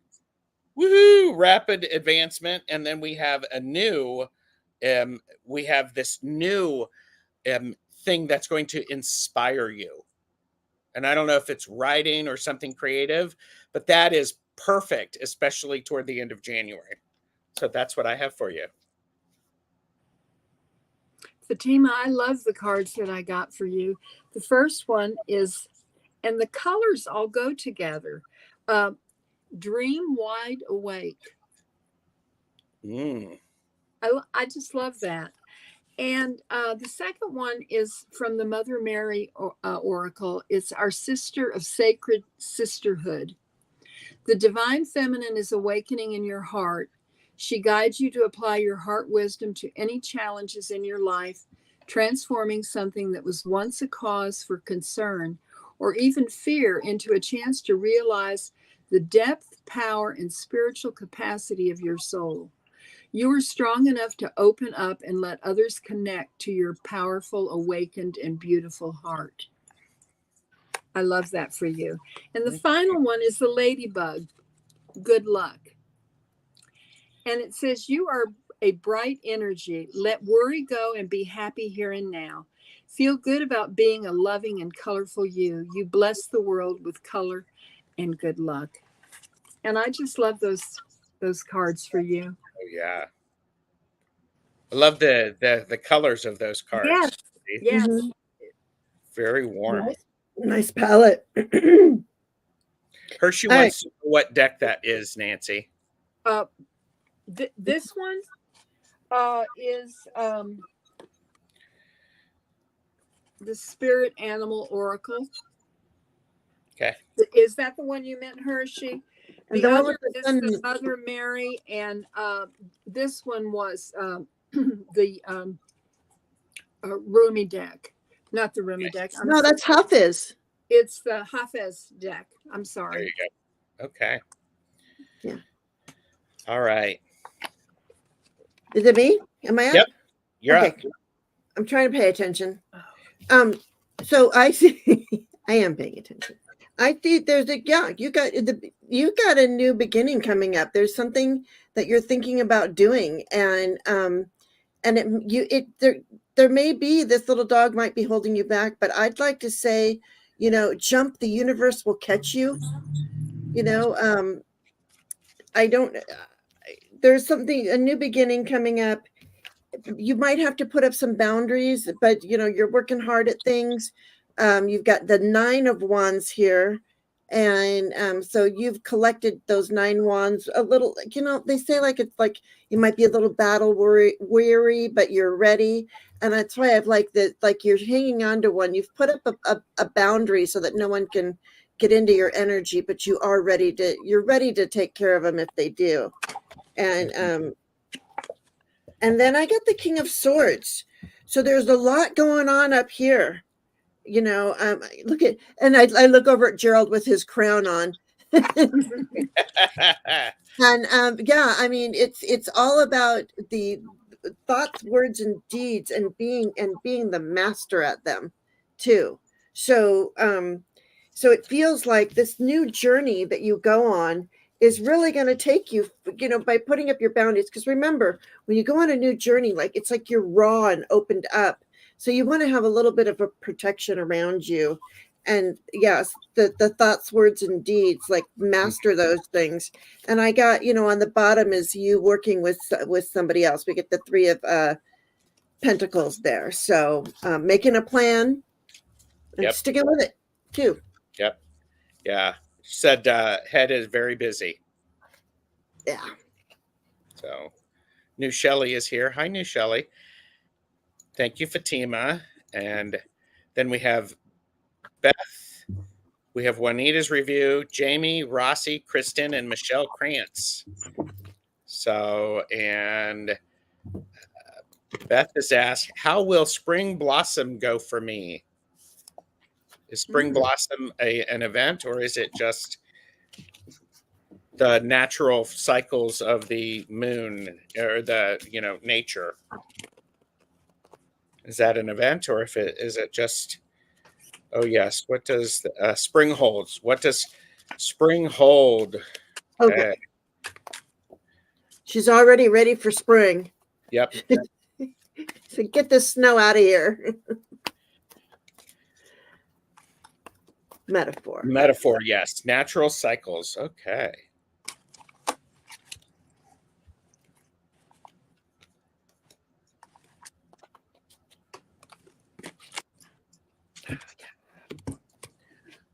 woohoo, rapid advancement. And then we have a new, we have this new thing that's going to inspire you. And I don't know if it's writing or something creative, but that is perfect, especially toward the end of January. So that's what I have for you. Fatima, I love the cards that I got for you. The first one is, and the colors all go together. Dream wide awake. I just love that. And the second one is from the Mother Mary Oracle. It's our sister of sacred sisterhood. The divine feminine is awakening in your heart. She guides you to apply your heart wisdom to any challenges in your life, transforming something that was once a cause for concern or even fear into a chance to realize the depth, power, and spiritual capacity of your soul. You are strong enough to open up and let others connect to your powerful, awakened, and beautiful heart. I love that for you. And the final one is the ladybug. Good luck. And it says, you are a bright energy. Let worry go and be happy here and now. Feel good about being a loving and colorful you. You bless the world with color and good luck. And I just love those cards for you. Oh, yeah. I love the colors of those cards. Yes. Yes. Mm-hmm. Very warm. Nice palette. Hershey wants to know what deck that is, Nancy. This one is the Spirit Animal Oracle. Okay. Is that the one you meant, Hershey? The other is the Mother Mary, and this one was the Rumi deck. Not the Rumi deck. No, that's Hafiz. It's the Hafiz deck. I'm sorry. There you go. Okay. Yeah. All right. Is it me? Am I up? Yep. You're okay. up. I'm trying to pay attention. So I see. I am paying attention. I see there's a you got a new beginning coming up. There's something that you're thinking about doing, and there may be, this little dog might be holding you back, but I'd like to say, jump, the universe will catch you. There's something, a new beginning coming up. You might have to put up some boundaries, but you're working hard at things. You've got the 9 of Wands here. And so you've collected those 9 wands a little, they say it's like you might be a little battle weary, but you're ready. And that's why I've liked that, like you're hanging on to one. You've put up a boundary so that no one can get into your energy, but you're ready to take care of them if they do. And then I get the King of Swords. So there's a lot going on up here. Look at, and I look over at Gerald with his crown on. And I mean, it's all about the thoughts, words, and deeds, and being the master at them too. So it feels like this new journey that you go on is really going to take you, by putting up your boundaries. Because remember, when you go on a new journey, it's like you're raw and opened up. So you want to have a little bit of a protection around you. And yes, the thoughts, words, and deeds, master those things. And I got, on the bottom is you working with somebody else. We get the 3 of Pentacles there. So making a plan and sticking with it too. Yep. Yeah. She said head is very busy. Yeah. So New Shelley is here. Hi, New Shelley. Thank you, Fatima. And then we have Beth. We have Juanita's review, Jamie, Rossi, Kristen, and Michelle Krantz. So, and Beth has asked, how will Spring Blossom go for me? Is Spring Blossom an event, or is it just the natural cycles of the moon, or the, nature. Is that an event, or is it just? Oh yes. What does spring holds? What does spring hold? Okay. She's already ready for spring. Yep. So get the snow out of here. Metaphor. Metaphor, yes. Natural cycles. Okay.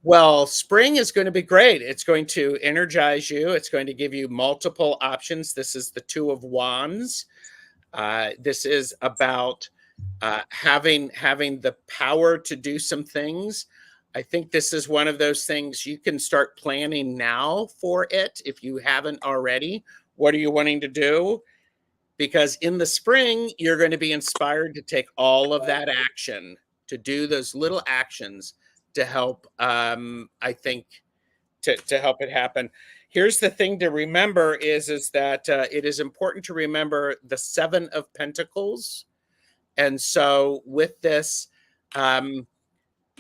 Well, spring is going to be great. It's going to energize you. It's going to give you multiple options. This is the Two of Wands. This is about having the power to do some things. I think this is one of those things you can start planning now for it if you haven't already. What are you wanting to do? Because in the spring, you're going to be inspired to take all of that action, to do those little actions to help, I think, to help it happen. Here's the thing to remember is that it is important to remember the Seven of Pentacles. And so with this,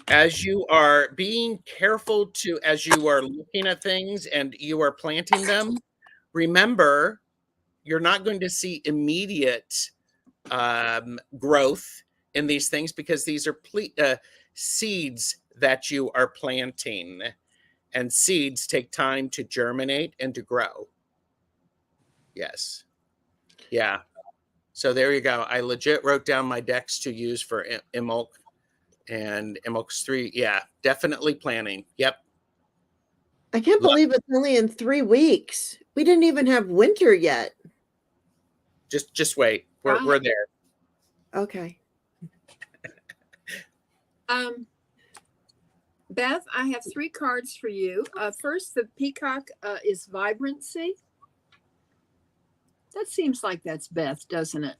as you are being careful as you are looking at things and you are planting them, remember, you're not going to see immediate growth in these things, because these are seeds that you are planting, and seeds take time to germinate and to grow. Yes. Yeah. So there you go. I legit wrote down my decks to use for Imulk and Imulk's 3. Yeah, definitely planning. Yep. I can't believe it's only in 3 weeks. We didn't even have winter yet. Just wait. We're there. Okay. Beth, I have 3 cards for you. First, the peacock is vibrancy. That seems like that's Beth, doesn't it?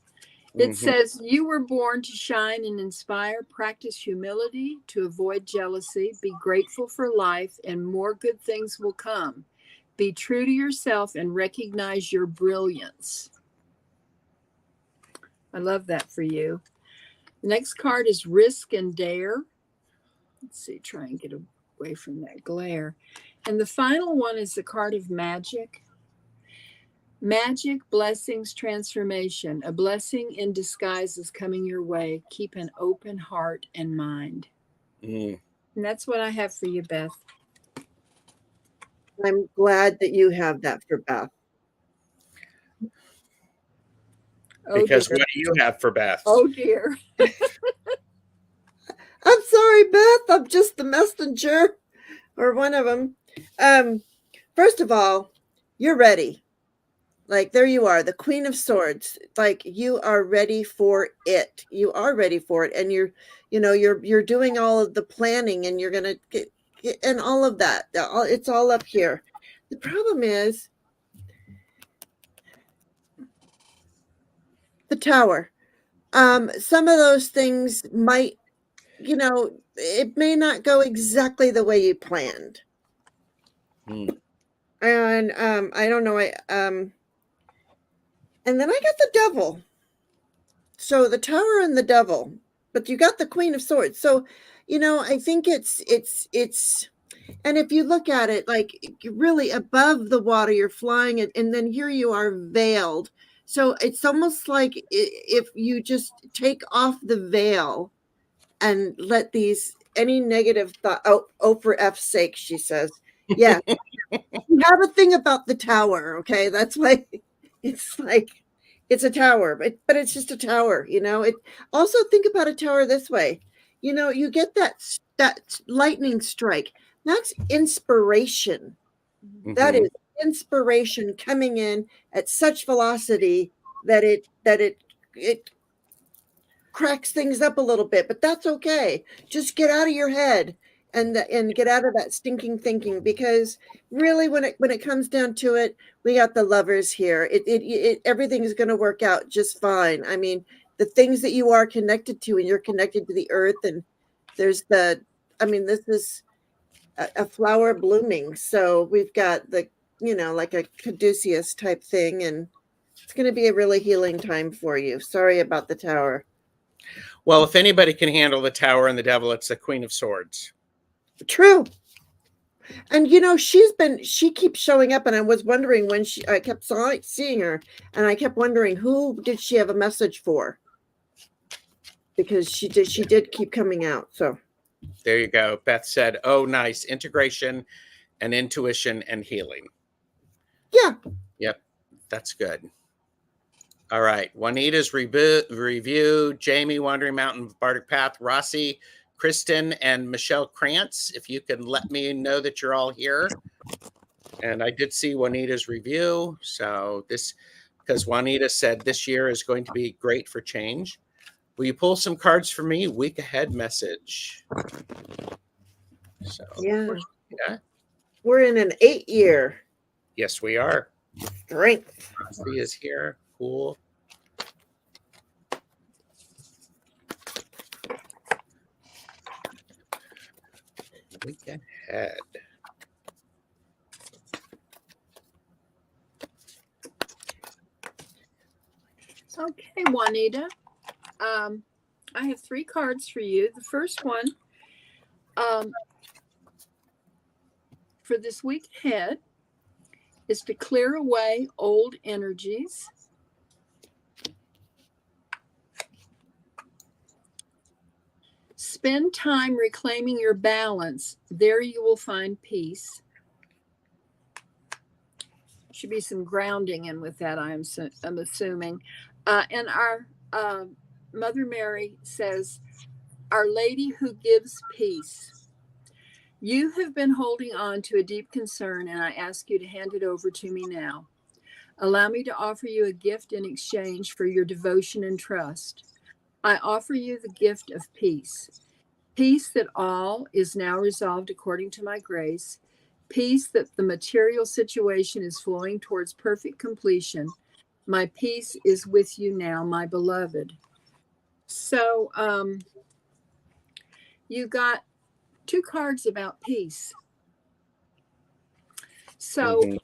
It says, you were born to shine and inspire, practice humility to avoid jealousy, be grateful for life, and more good things will come. Be true to yourself and recognize your brilliance. I love that for you. The next card is risk and dare. Let's see, try and get away from that glare. And the final one is the card of magic. Magic, blessings, transformation. A blessing in disguise is coming your way. Keep an open heart and mind. And that's what I have for you, Beth. I'm glad that you have that for Beth. Because what do you have for Beth? Oh, dear. I'm sorry, Beth. I'm just the messenger, or one of them. First of all, you're ready. Like, there you are, the Queen of Swords. Like, you are ready for it. You are ready for it, and you're doing all of the planning, and you're gonna get and all of that. It's all up here. The problem is the Tower. Some of those things might, it may not go exactly the way you planned. And I don't know. And then I got the Devil. So the Tower and the Devil, but you got the Queen of Swords. So, I think it's, and if you look at it, like, really above the water, you're flying it, and then here you are veiled. So it's almost like if you just take off the veil and let any negative thought, oh, for F's sake, she says, yeah, you have a thing about the Tower. Okay. That's why it's like, it's a tower, but it's just a tower, it also, think about a tower this way. You get that lightning strike. That's inspiration. That is inspiration coming in at such velocity that it cracks things up a little bit, but that's okay. Just get out of your head and get out of that stinking thinking, because really, when it comes down to it, we got the Lovers here. Everything is going to work out just fine. I mean, the things that you are connected to, and you're connected to the earth, and there's this is a flower blooming. So we've got the like a caduceus type thing. And it's going to be a really healing time for you. Sorry about the Tower. Well, if anybody can handle the Tower and the Devil, it's the Queen of Swords. True. And she keeps showing up, and I was wondering when I kept seeing her, and I kept wondering who did she have a message for, because she did keep coming out. So there you go. Beth said, "Oh, nice integration and intuition and healing." Yeah. Yep, that's good. All right, Juanita's review, Jamie, Wandering Mountain, Bardic Path, Rossi, Kristen, and Michelle Krantz. If you can let me know that you're all here. And I did see Juanita's review. So because Juanita said this year is going to be great for change. Will you pull some cards for me? Week ahead message. So yeah. Yeah. We're in an 8-year. Yes, we are. Strength. Rossi is here. Cool. Week ahead. Okay, Juanita. I have 3 cards for you. The first one for this week ahead is to clear away old energies. Spend time reclaiming your balance. There you will find peace. Should be some grounding in with that, I'm assuming. And our Mother Mary says, Our Lady who gives peace. You have been holding on to a deep concern, and I ask you to hand it over to me now. Allow me to offer you a gift in exchange for your devotion and trust. I offer you the gift of peace. Peace that all is now resolved according to my grace. Peace that the material situation is flowing towards perfect completion. My peace is with you now, my beloved. So you got 2 cards about peace. So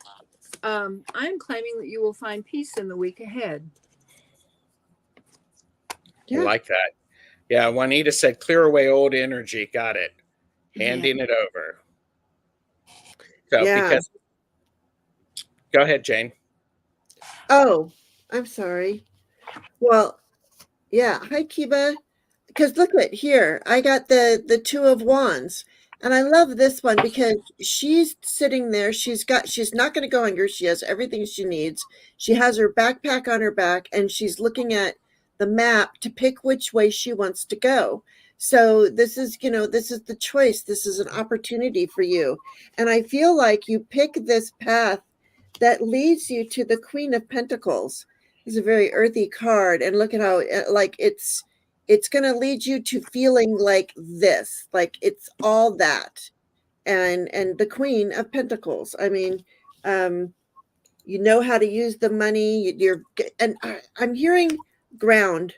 I'm claiming that you will find peace in the week ahead. I like that. Yeah, Juanita said, clear away old energy. Got it. Handing it over. So because go ahead, Jane. Oh, I'm sorry. Well, yeah. Hi, Kiba. Because look at here, I got the 2 of Wands, and I love this one because she's sitting there. She's not going to go hungry. She has everything she needs. She has her backpack on her back, and she's looking at the map to pick which way she wants to go. So this is the choice. This is an opportunity for you. And I feel like you pick this path that leads you to the Queen of Pentacles. It's a very earthy card, and look at how it's going to lead you to feeling like this, like it's all that. And the Queen of Pentacles. I mean, you know how to use the money. And I'm hearing ground,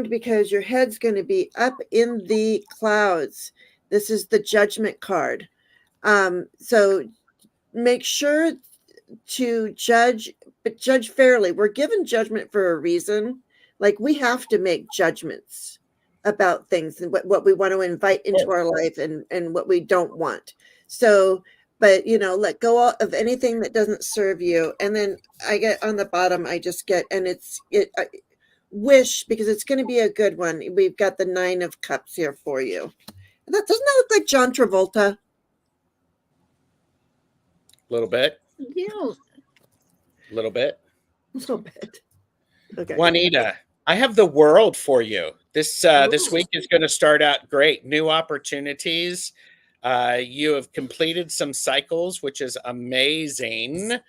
because your head's going to be up in the clouds. This is the Judgment card. So make sure to judge, but judge fairly. We're given judgment for a reason. Like, we have to make judgments about things and what we want to invite into our life and what we don't want. So, but let go of anything that doesn't serve you. And then I get on the bottom, I just get, and wish, because it's going to be a good one. We've got the 9 of Cups here for you. Doesn't that look like John Travolta? A little bit. Yeah. A little bit. Okay. Juanita, I have the World for you. This week is going to start out great. New opportunities. You have completed some cycles, which is amazing.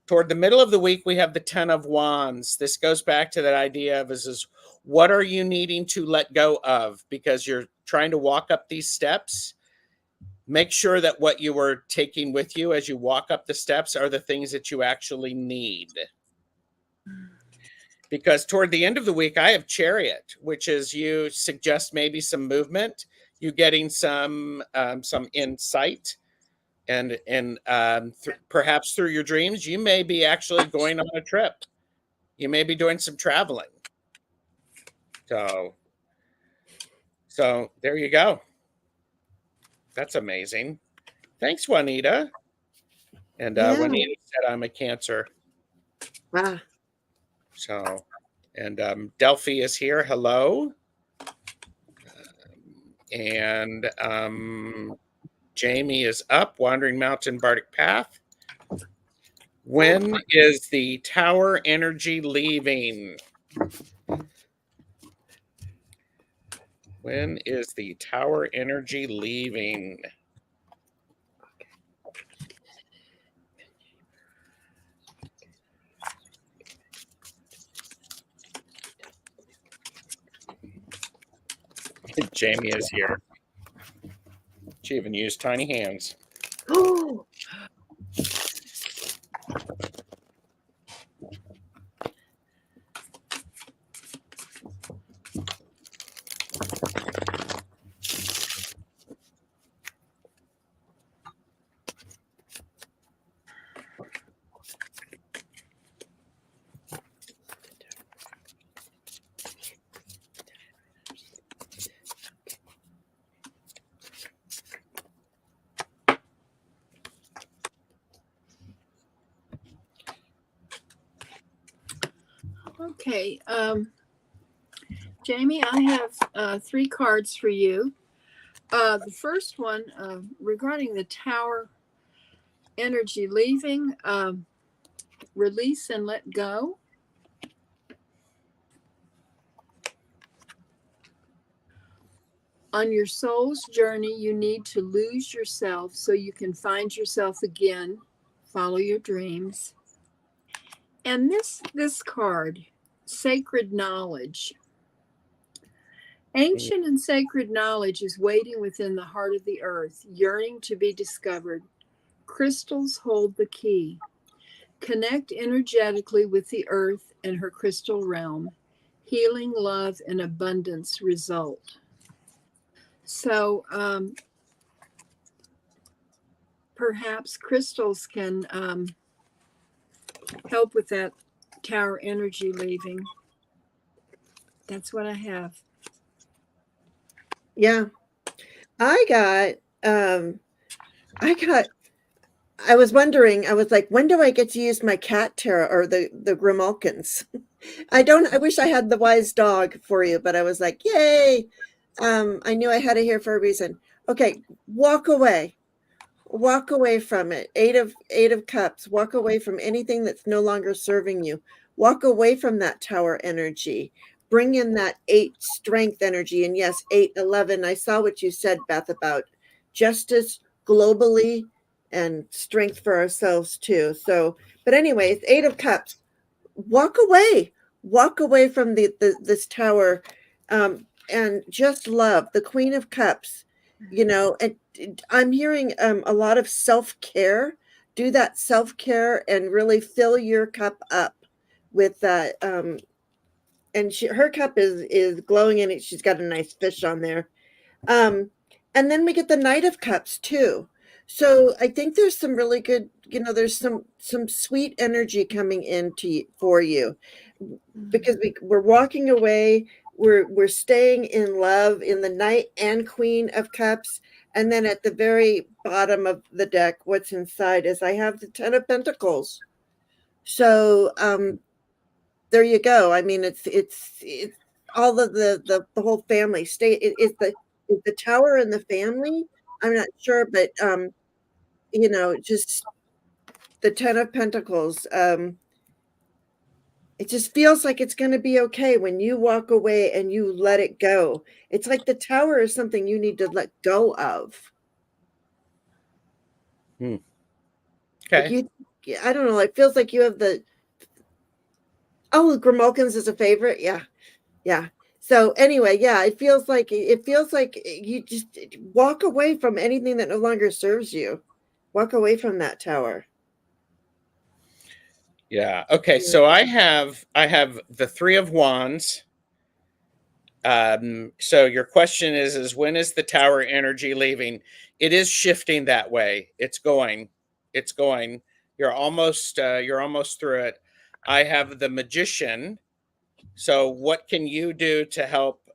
Toward the middle of the week, we have the 10 of Wands. This goes back to that idea of is what are you needing to let go of? Because you're trying to walk up these steps. Make sure that what you were taking with you as you walk up the steps are the things that you actually need. Because toward the end of the week, I have Chariot, which is you suggest maybe some movement. you getting some insight, and perhaps through your dreams, you may be actually going on a trip. You may be doing some traveling. So there you go. That's amazing. Thanks, Juanita. And Juanita said I'm a Cancer. Wow. So, and Delphi is here. Hello. And Jamie is up. Wandering Mountain Bardic Path. When is the tower energy leaving? When is the tower energy leaving? Jamie is here. She even used tiny hands. Oh. Okay, Jamie, I have 3 cards for you. The first one regarding the tower energy leaving, release and let go. On your soul's journey, you need to lose yourself so you can find yourself again. Follow your dreams. And this card, sacred knowledge. Ancient and sacred knowledge is waiting within the heart of the earth, yearning to be discovered. Crystals hold the key. Connect energetically with the earth and her crystal realm. Healing, love, and abundance result. So perhaps crystals can help with that tower energy leaving. That's what I have. Yeah. I was wondering, I was like, when do I get to use my cat tarot or the Grimalkins? I wish I had the wise dog for you, but I was like, yay. I knew I had it here for a reason. Okay. Walk away from it. Eight of Cups. Walk away from anything that's no longer serving you. Walk away from that tower energy. Bring in that 8 strength energy. And yes, 8, 11. I saw what you said, Beth, about justice globally and strength for ourselves too. So, but anyways, 8 of Cups. Walk away from this tower, and just love the Queen of Cups. And I'm hearing a lot of self-care. Do that self-care and really fill your cup up with that. And her cup is glowing in it. She's got a nice fish on there. And then we get the Knight of Cups too. So I think there's some really good, there's some sweet energy coming for you, because we're walking away. We're staying in love in the Knight and Queen of Cups. And then at the very bottom of the deck, what's inside is I have the 10 of Pentacles. So there you go. I mean, it's all of the whole family is the tower and the family. I'm not sure, but just the 10 of Pentacles. It just feels like it's going to be okay when you walk away and you let it go. It's like the tower is something you need to let go of. Okay. Like I don't know. It feels like you have Grimalkins is a favorite. Yeah. So anyway, yeah, it feels like you just walk away from anything that no longer serves you. Walk away from that tower. Yeah. Okay. So I have the 3 of Wands, So your question is when is the tower energy leaving? It is shifting that way. It's going. It's going. You're almost through it. I have the magician. So what can you do to help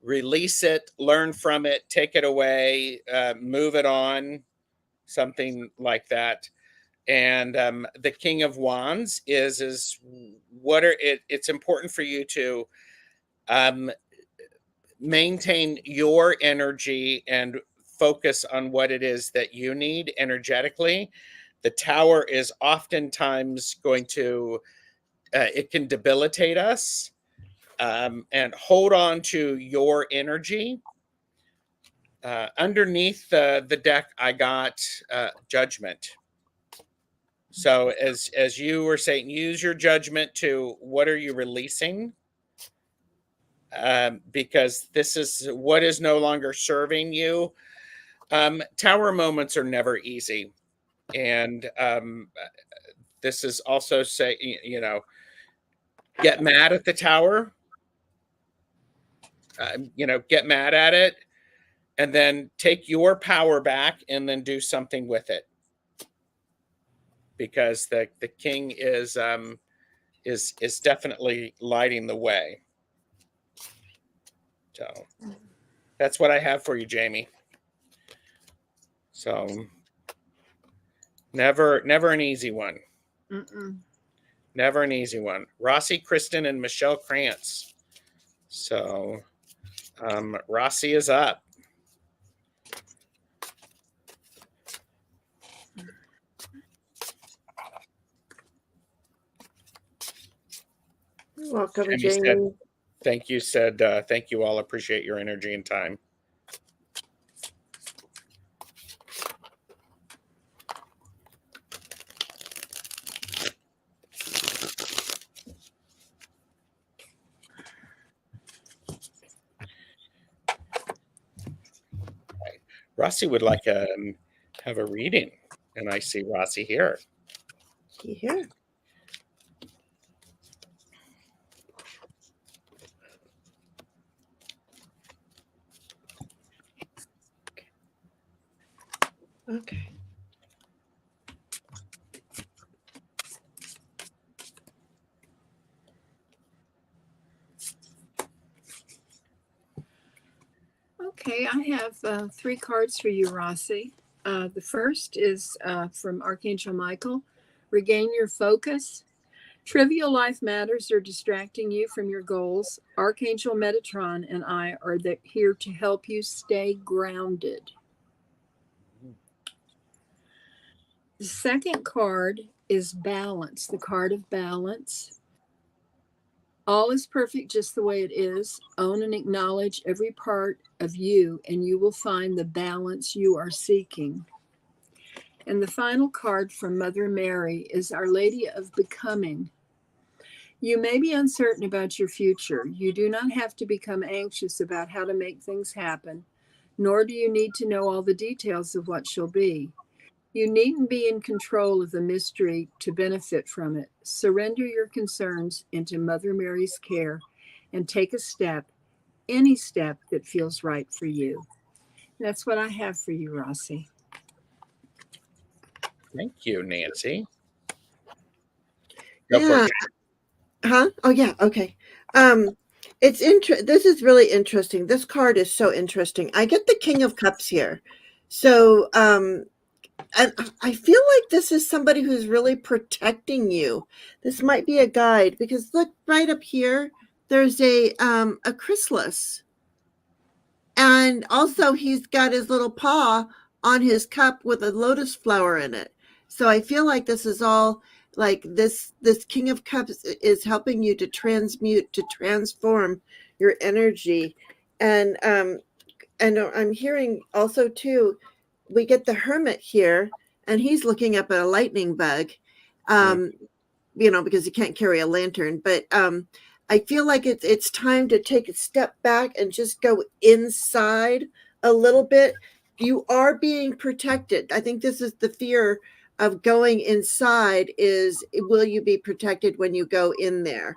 release it, learn from it, take it away, move it on, something like that? And the King of Wands is what are it? It's important for you to maintain your energy and focus on what it is that you need energetically. The tower is oftentimes going to it can debilitate us, and hold on to your energy. Underneath the deck, I got judgment. So as you were saying, use your judgment to what are you releasing, because this is what is no longer serving you. Tower moments are never easy, and this is also say get mad at the tower, get mad at it, and then take your power back and then do something with it, because the king is definitely lighting the way. So that's what I have for you, Jamie. So never an easy one. Mm-mm. Never an easy one. Rossi, Kristen, and Michelle Krantz. So Rossi is up. You're welcome, Jamie Jamie. said, thank you, thank you all. Appreciate your energy and time. Rossi would like have a reading, and I see Rossi here. Here. Okay. Okay, I have 3 cards for you, Rossi. The first is from Archangel Michael. Regain your focus. Trivial life matters are distracting you from your goals. Archangel Metatron and I are here to help you stay grounded. The second card is balance, the card of balance. All is perfect just the way it is. Own and acknowledge every part of you, and you will find the balance you are seeking. And the final card from Mother Mary is Our Lady of Becoming. You may be uncertain about your future. You do not have to become anxious about how to make things happen, nor do you need to know all the details of what shall be. You needn't be in control of the mystery to benefit from it. Surrender your concerns into Mother Mary's care and take a step, any step that feels right for you. That's what I have for you, Rossi. Thank you, Nancy. Go for it. Huh? Oh yeah. Okay. This is really interesting. This card is so interesting. I get the King of Cups here. So, and I feel like this is somebody who's really protecting you. This might be a guide, because look right up here. There's a chrysalis, and also he's got his little paw on his cup with a lotus flower in it. So I feel like this is all like this King of Cups is helping you to transmute, to transform your energy. And I'm hearing also too, we get the Hermit here, and he's looking up at a lightning bug, because he can't carry a lantern. But I feel like it's time to take a step back and just go inside a little bit. You are being protected. I think this is the fear of going inside, is will you be protected when you go in there?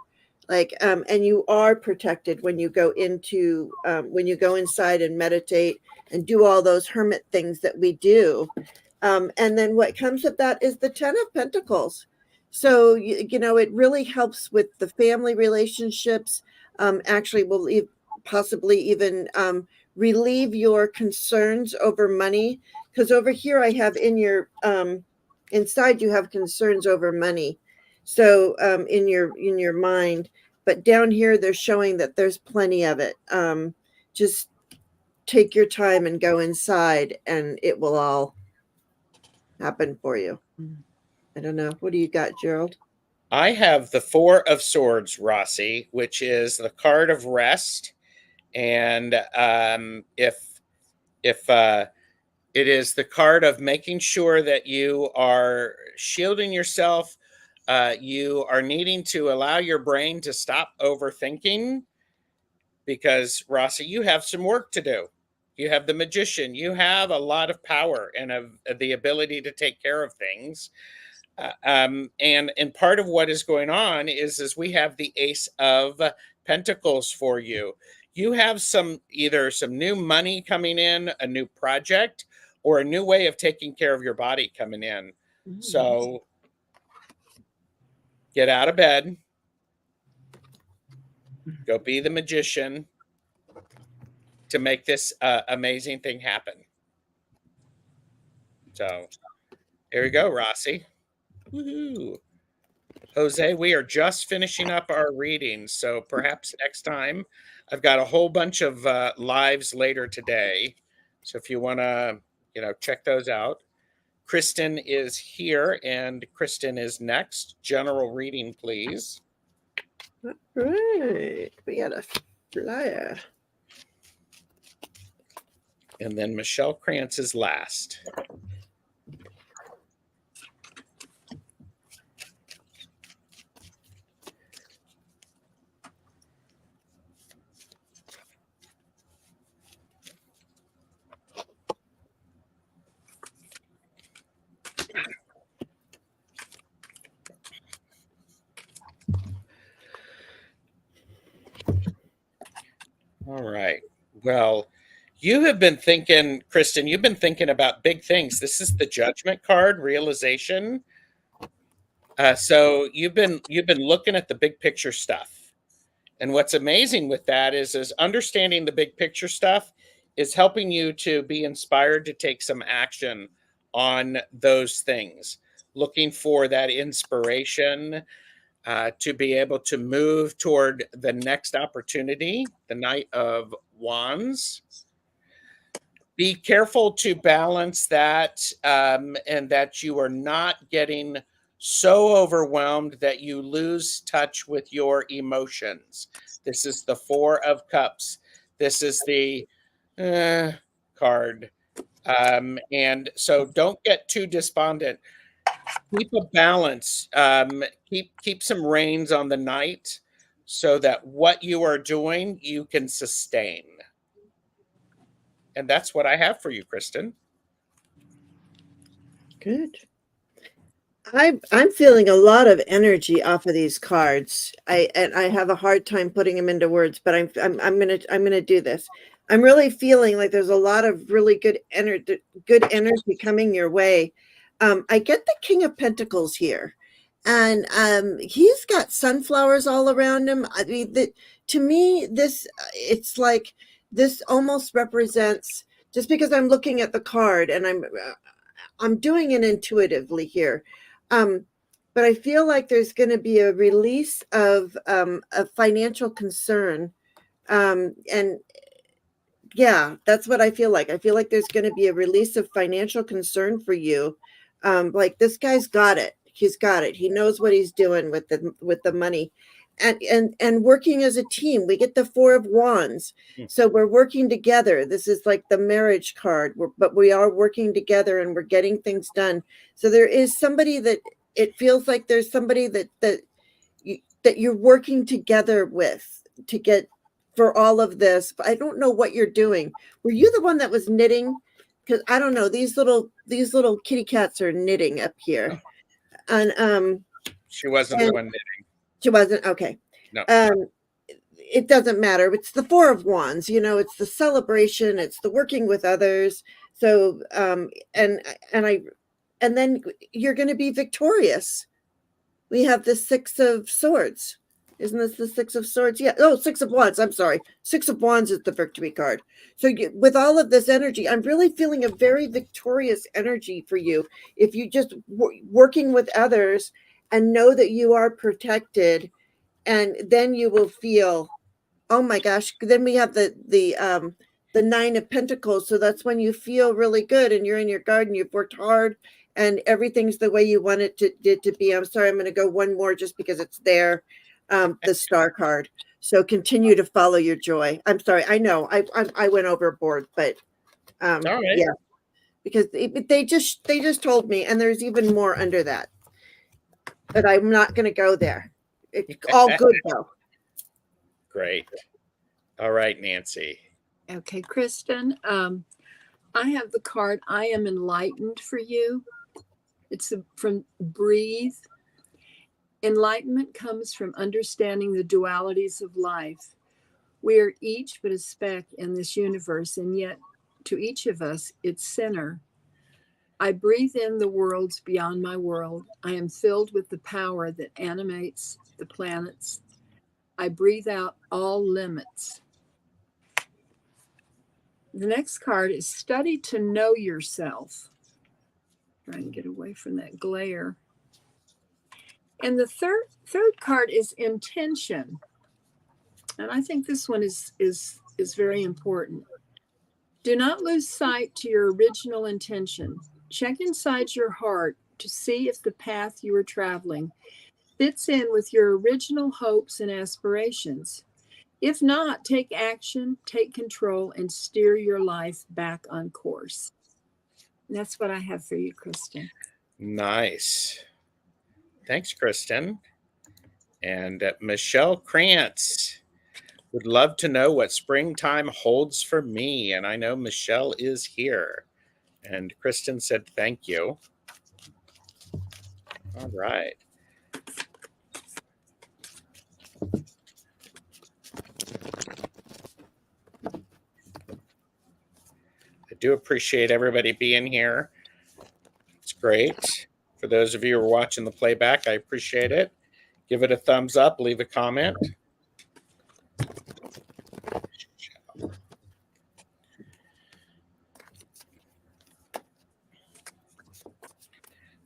like and you are protected when you go into when you go inside and meditate and do all those hermit things that we do. And then what comes of that is the 10 of Pentacles. So you know, it really helps with the family relationships. Actually will possibly even relieve your concerns over money, because over here I have in your inside you have concerns over money, so in your mind, but down here they're showing that there's plenty of it. Just take your time and go inside and it will all happen for you. I don't know, what do you got, Gerald? I have the Four of Swords, Rossi, which is the card of rest. And if it is the card of making sure that you are shielding yourself, you are needing to allow your brain to stop overthinking, because Rossi, you have some work to do. You have the Magician. You have a lot of power and the ability to take care of things. And part of what is going on is we have the Ace of Pentacles for you. You have either some new money coming in, a new project, or a new way of taking care of your body coming in. So get out of bed, go be the magician to make this amazing thing happen. So there you go, Rossi. Woohoo. Jose, we are just finishing up our readings, so perhaps next time. I've got a whole bunch of lives later today, so if you want to, check those out. Kristen is here, and Kristen is next. General reading, please. All right, we got a flyer. And then Michelle Krantz is last. All right. Well, you have been thinking, Kristen, you've been thinking about big things. This is the Judgment card, realization. So you've been looking at the big picture stuff. And what's amazing with that is understanding the big picture stuff is helping you to be inspired to take some action on those things, looking for that inspiration to be able to move toward the next opportunity, the Knight of Wands. Be careful to balance that and that you are not getting so overwhelmed that you lose touch with your emotions. This is the Four of Cups. This is the card. And so don't get too despondent. Keep a balance. Keep some reins on the night so that what you are doing, you can sustain. And that's what I have for you, Kristen. Good. I'm feeling a lot of energy off of these cards. I have a hard time putting them into words, but I'm gonna do this. I'm really feeling like there's a lot of really good energy coming your way. I get the King of Pentacles here, and he's got sunflowers all around him. I mean, to me, it's like this almost represents, just because I'm looking at the card and I'm doing it intuitively here. But I feel like there's going to be a release of a financial concern. And yeah, that's what I feel like. I feel like there's going to be a release of financial concern for you. Like, this guy's got it. He's got it. He knows what he's doing with the money. And working as a team. We get the Four of Wands. So we're working together. This is like the marriage card, but we are working together and we're getting things done. So there is somebody that it feels like there's somebody that you're working together with to get for all of this. But I don't know what you're doing. Were you the one that was knitting? Because I don't know, these little kitty cats are knitting up here. And she wasn't the one knitting. She wasn't? Okay. No. It doesn't matter. It's the Four of Wands, it's the celebration, it's the working with others. So, and then you're going to be victorious. We have the Six of Swords. Isn't this the Six of Swords? Yeah. Oh, Six of Wands. I'm sorry. Six of Wands is the victory card. So with all of this energy, I'm really feeling a very victorious energy for you. If you just working with others and know that you are protected, and then you will feel, oh my gosh. Then we have the Nine of Pentacles. So that's when you feel really good and you're in your garden, you've worked hard and everything's the way you want it to be. I'm sorry, I'm going to go one more just because it's there. The Star card. So continue to follow your joy. I'm sorry. I know I went overboard, but All right. yeah, because they just told me, and there's even more under that, but I'm not going to go there. It's all good though. Great. All right, Nancy. Okay, Kristen, I have the card, I am enlightened for you. It's from Breathe. Enlightenment comes from understanding the dualities of life. We are each but a speck in this universe, and yet to each of us, its center. I breathe in the worlds beyond my world. I am filled with the power that animates the planets. I breathe out all limits. The next card is study to know yourself. Trying to get away from that glare. And the third card is intention. And I think this one is very important. Do not lose sight to your original intention. Check inside your heart to see if the path you are traveling fits in with your original hopes and aspirations. If not, take action, take control, and steer your life back on course. And that's what I have for you, Kristen. Nice. Thanks, Kristen. And Michelle Krantz would love to know what springtime holds for me. And I know Michelle is here. And Kristen said, thank you. All right. I do appreciate everybody being here. It's great. For those of you who are watching the playback, I appreciate it. Give it a thumbs up, leave a comment.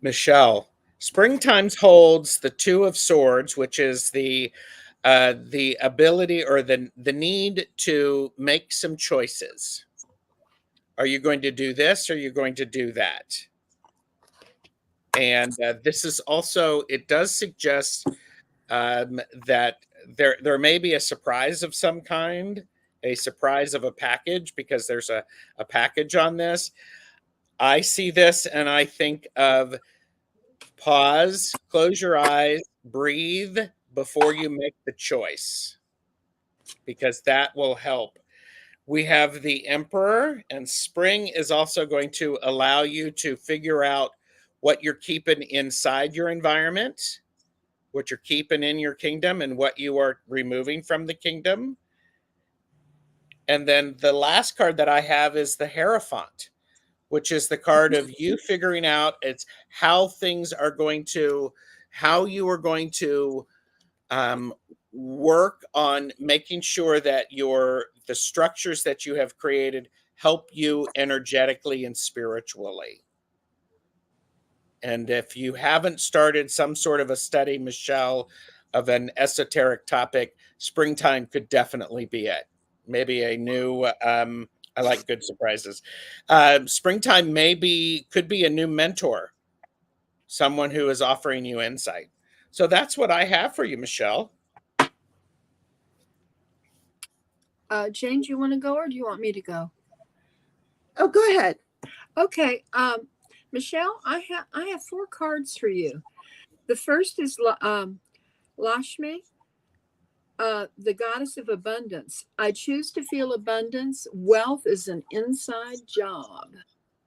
Michelle, springtimes holds the Two of Swords, which is the ability or the need to make some choices. Are you going to do this? Or are you going to do that? And this is also, it does suggest that there may be a surprise of some kind, a surprise of a package, because there's a package on this. I see this and I think of pause, close your eyes, breathe before you make the choice, because that will help. We have the Emperor, and spring is also going to allow you to figure out what you're keeping inside your environment, what you're keeping in your kingdom, and what you are removing from the kingdom. And then the last card that I have is the Hierophant, which is the card of you figuring out it's how things are going to, how you are going to work on making sure that the structures that you have created help you energetically and spiritually. And if you haven't started some sort of a study, Michelle, of an esoteric topic, springtime could definitely be it. Maybe a new, I like good surprises. Springtime could be a new mentor, someone who is offering you insight. So that's what I have for you, Michelle. Jane, do you want to go or do you want me to go? Oh, go ahead. Okay. Michelle, I have 4 cards for you. The first is Lashmi, the goddess of abundance. I choose to feel abundance. Wealth is an inside job.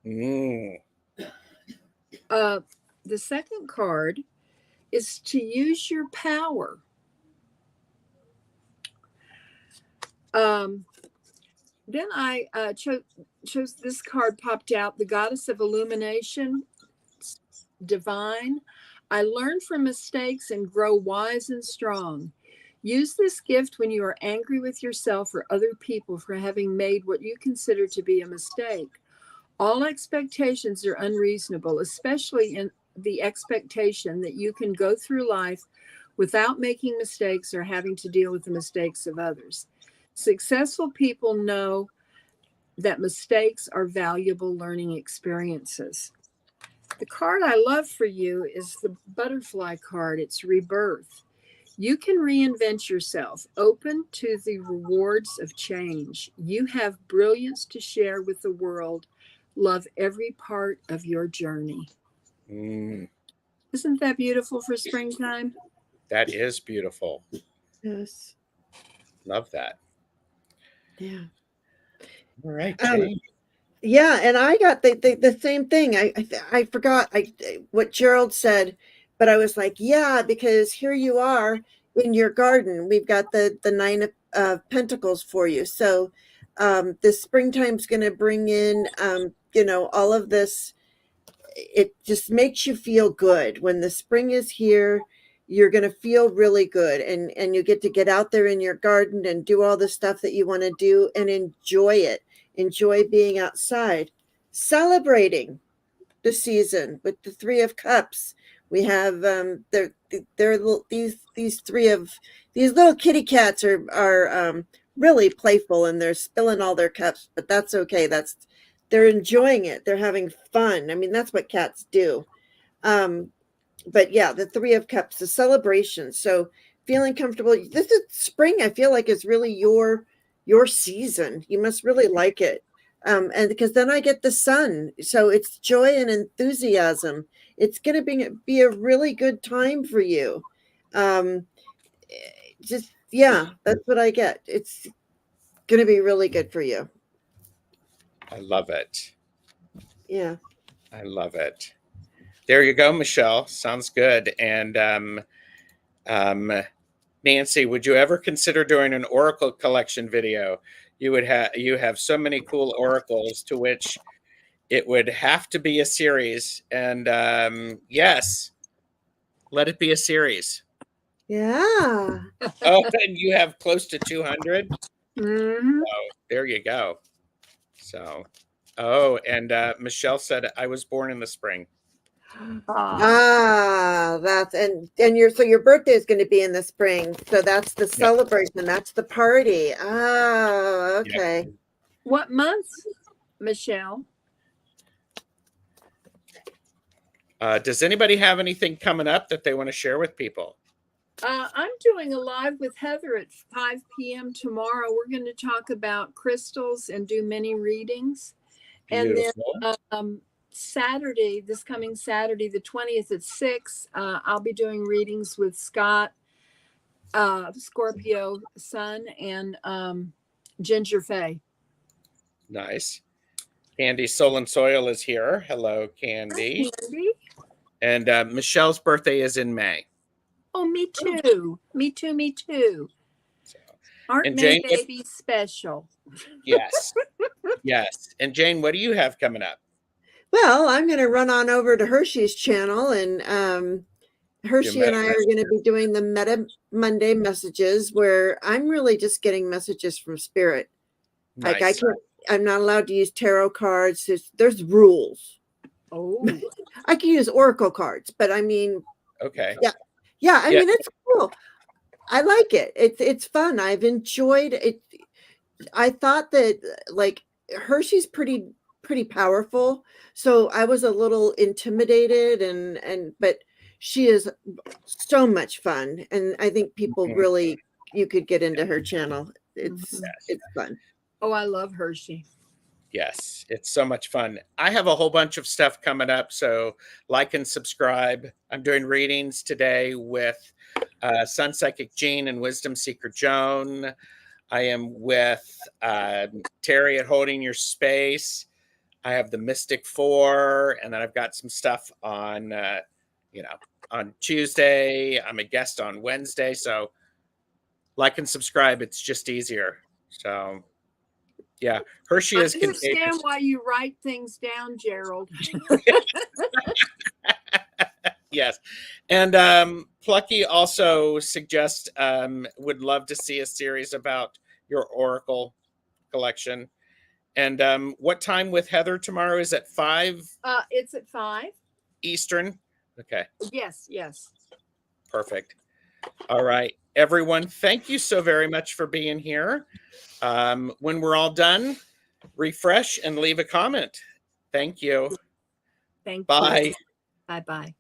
The second card is to use your power. Then I chose this card, popped out, the Goddess of Illumination, Divine. I learn from mistakes and grow wise and strong. Use this gift when you are angry with yourself or other people for having made what you consider to be a mistake. All expectations are unreasonable, especially in the expectation that you can go through life without making mistakes or having to deal with the mistakes of others. Successful people know that mistakes are valuable learning experiences. The card I love for you is the butterfly card. It's rebirth. You can reinvent yourself, open to the rewards of change. You have brilliance to share with the world. Love every part of your journey. Mm, Isn't that beautiful for springtime? that is beautiful. Yes. Love that. Yeah. All right, Jane. Yeah, and I got the same thing. I forgot what Gerald said, but I was like, yeah, because here you are in your garden. We've got the nine of pentacles for you. So the springtime's going to bring in, all of this. It just makes you feel good when the spring is here. You're going to feel really good, and you get out there in your garden and do all the stuff that you want to do and enjoy it. Enjoy being outside, celebrating the season with the Three of Cups. We have these little kitty cats are really playful, and they're spilling all their cups, but that's okay. They're enjoying it. They're having fun. I mean, that's what cats do. But yeah, the Three of Cups, the celebration. So feeling comfortable. This is spring. I feel like is really your season. You must really like it. And because then I get the sun. So it's joy and enthusiasm. It's going to be a really good time for you. That's what I get. It's going to be really good for you. I love it. Yeah. I love it. There you go, Michelle. Sounds good. And Nancy, would you ever consider doing an oracle collection video? You have so many cool oracles to which it would have to be a series. And yes, let it be a series. Yeah. Oh, and you have close to 200. Mm-hmm. Oh, there you go. So, and Michelle said, I was born in the spring. That's and your birthday is going to be in the spring, so that's the celebration. That's the party. Okay. Yep. What month, Michelle? Does anybody have anything coming up that they want to share with people? I'm doing a live with Heather at 5 p.m. tomorrow. We're going to talk about crystals and do many readings. Beautiful. And then this coming Saturday, the 20th at 6, I'll be doing readings with Scott, Scorpio Sun, and Ginger Faye. Nice. Candy Soul and Soil is here. Hello, Candy. Hi, Candy. And Michelle's birthday is in May. Oh, me too. Me too. So, Aren't May babies special? Yes. Yes. And Jane, what do you have coming up? Well, I'm going to run on over to Hershey's channel, and Hershey and I are going to be doing the Meta Monday messages, where I'm really just getting messages from Spirit. Nice. Like I'm not allowed to use tarot cards. There's rules. Oh, I can use oracle cards, but I mean, okay. Yeah. I mean, it's cool. I like it. It's fun. I've enjoyed it. I thought that like Hershey's pretty powerful, so I was a little intimidated, but she is so much fun, and I think people really, you could get into her channel. It's fun. Oh, I love Hershey. Yes, it's so much fun. I have a whole bunch of stuff coming up, so like and subscribe. I'm doing readings today with Sun Psychic Jean and Wisdom Seeker Joan. I am with Terry at Holding Your Space. I have the Mystic Four, and then I've got some stuff on, on Tuesday. I'm a guest on Wednesday, so like and subscribe. It's just easier. So, yeah, Hershey I is understand contagious. why you write things down, Gerald. Yes. And Plucky also suggests would love to see a series about your Oracle collection. And what time with Heather tomorrow? Is at 5 It's at 5. Eastern? Okay, Yes, yes. perfect. All right, everyone, thank you so very much for being here. When we're all done, refresh and leave a comment. Thank you. Thank Bye. you. Bye-bye.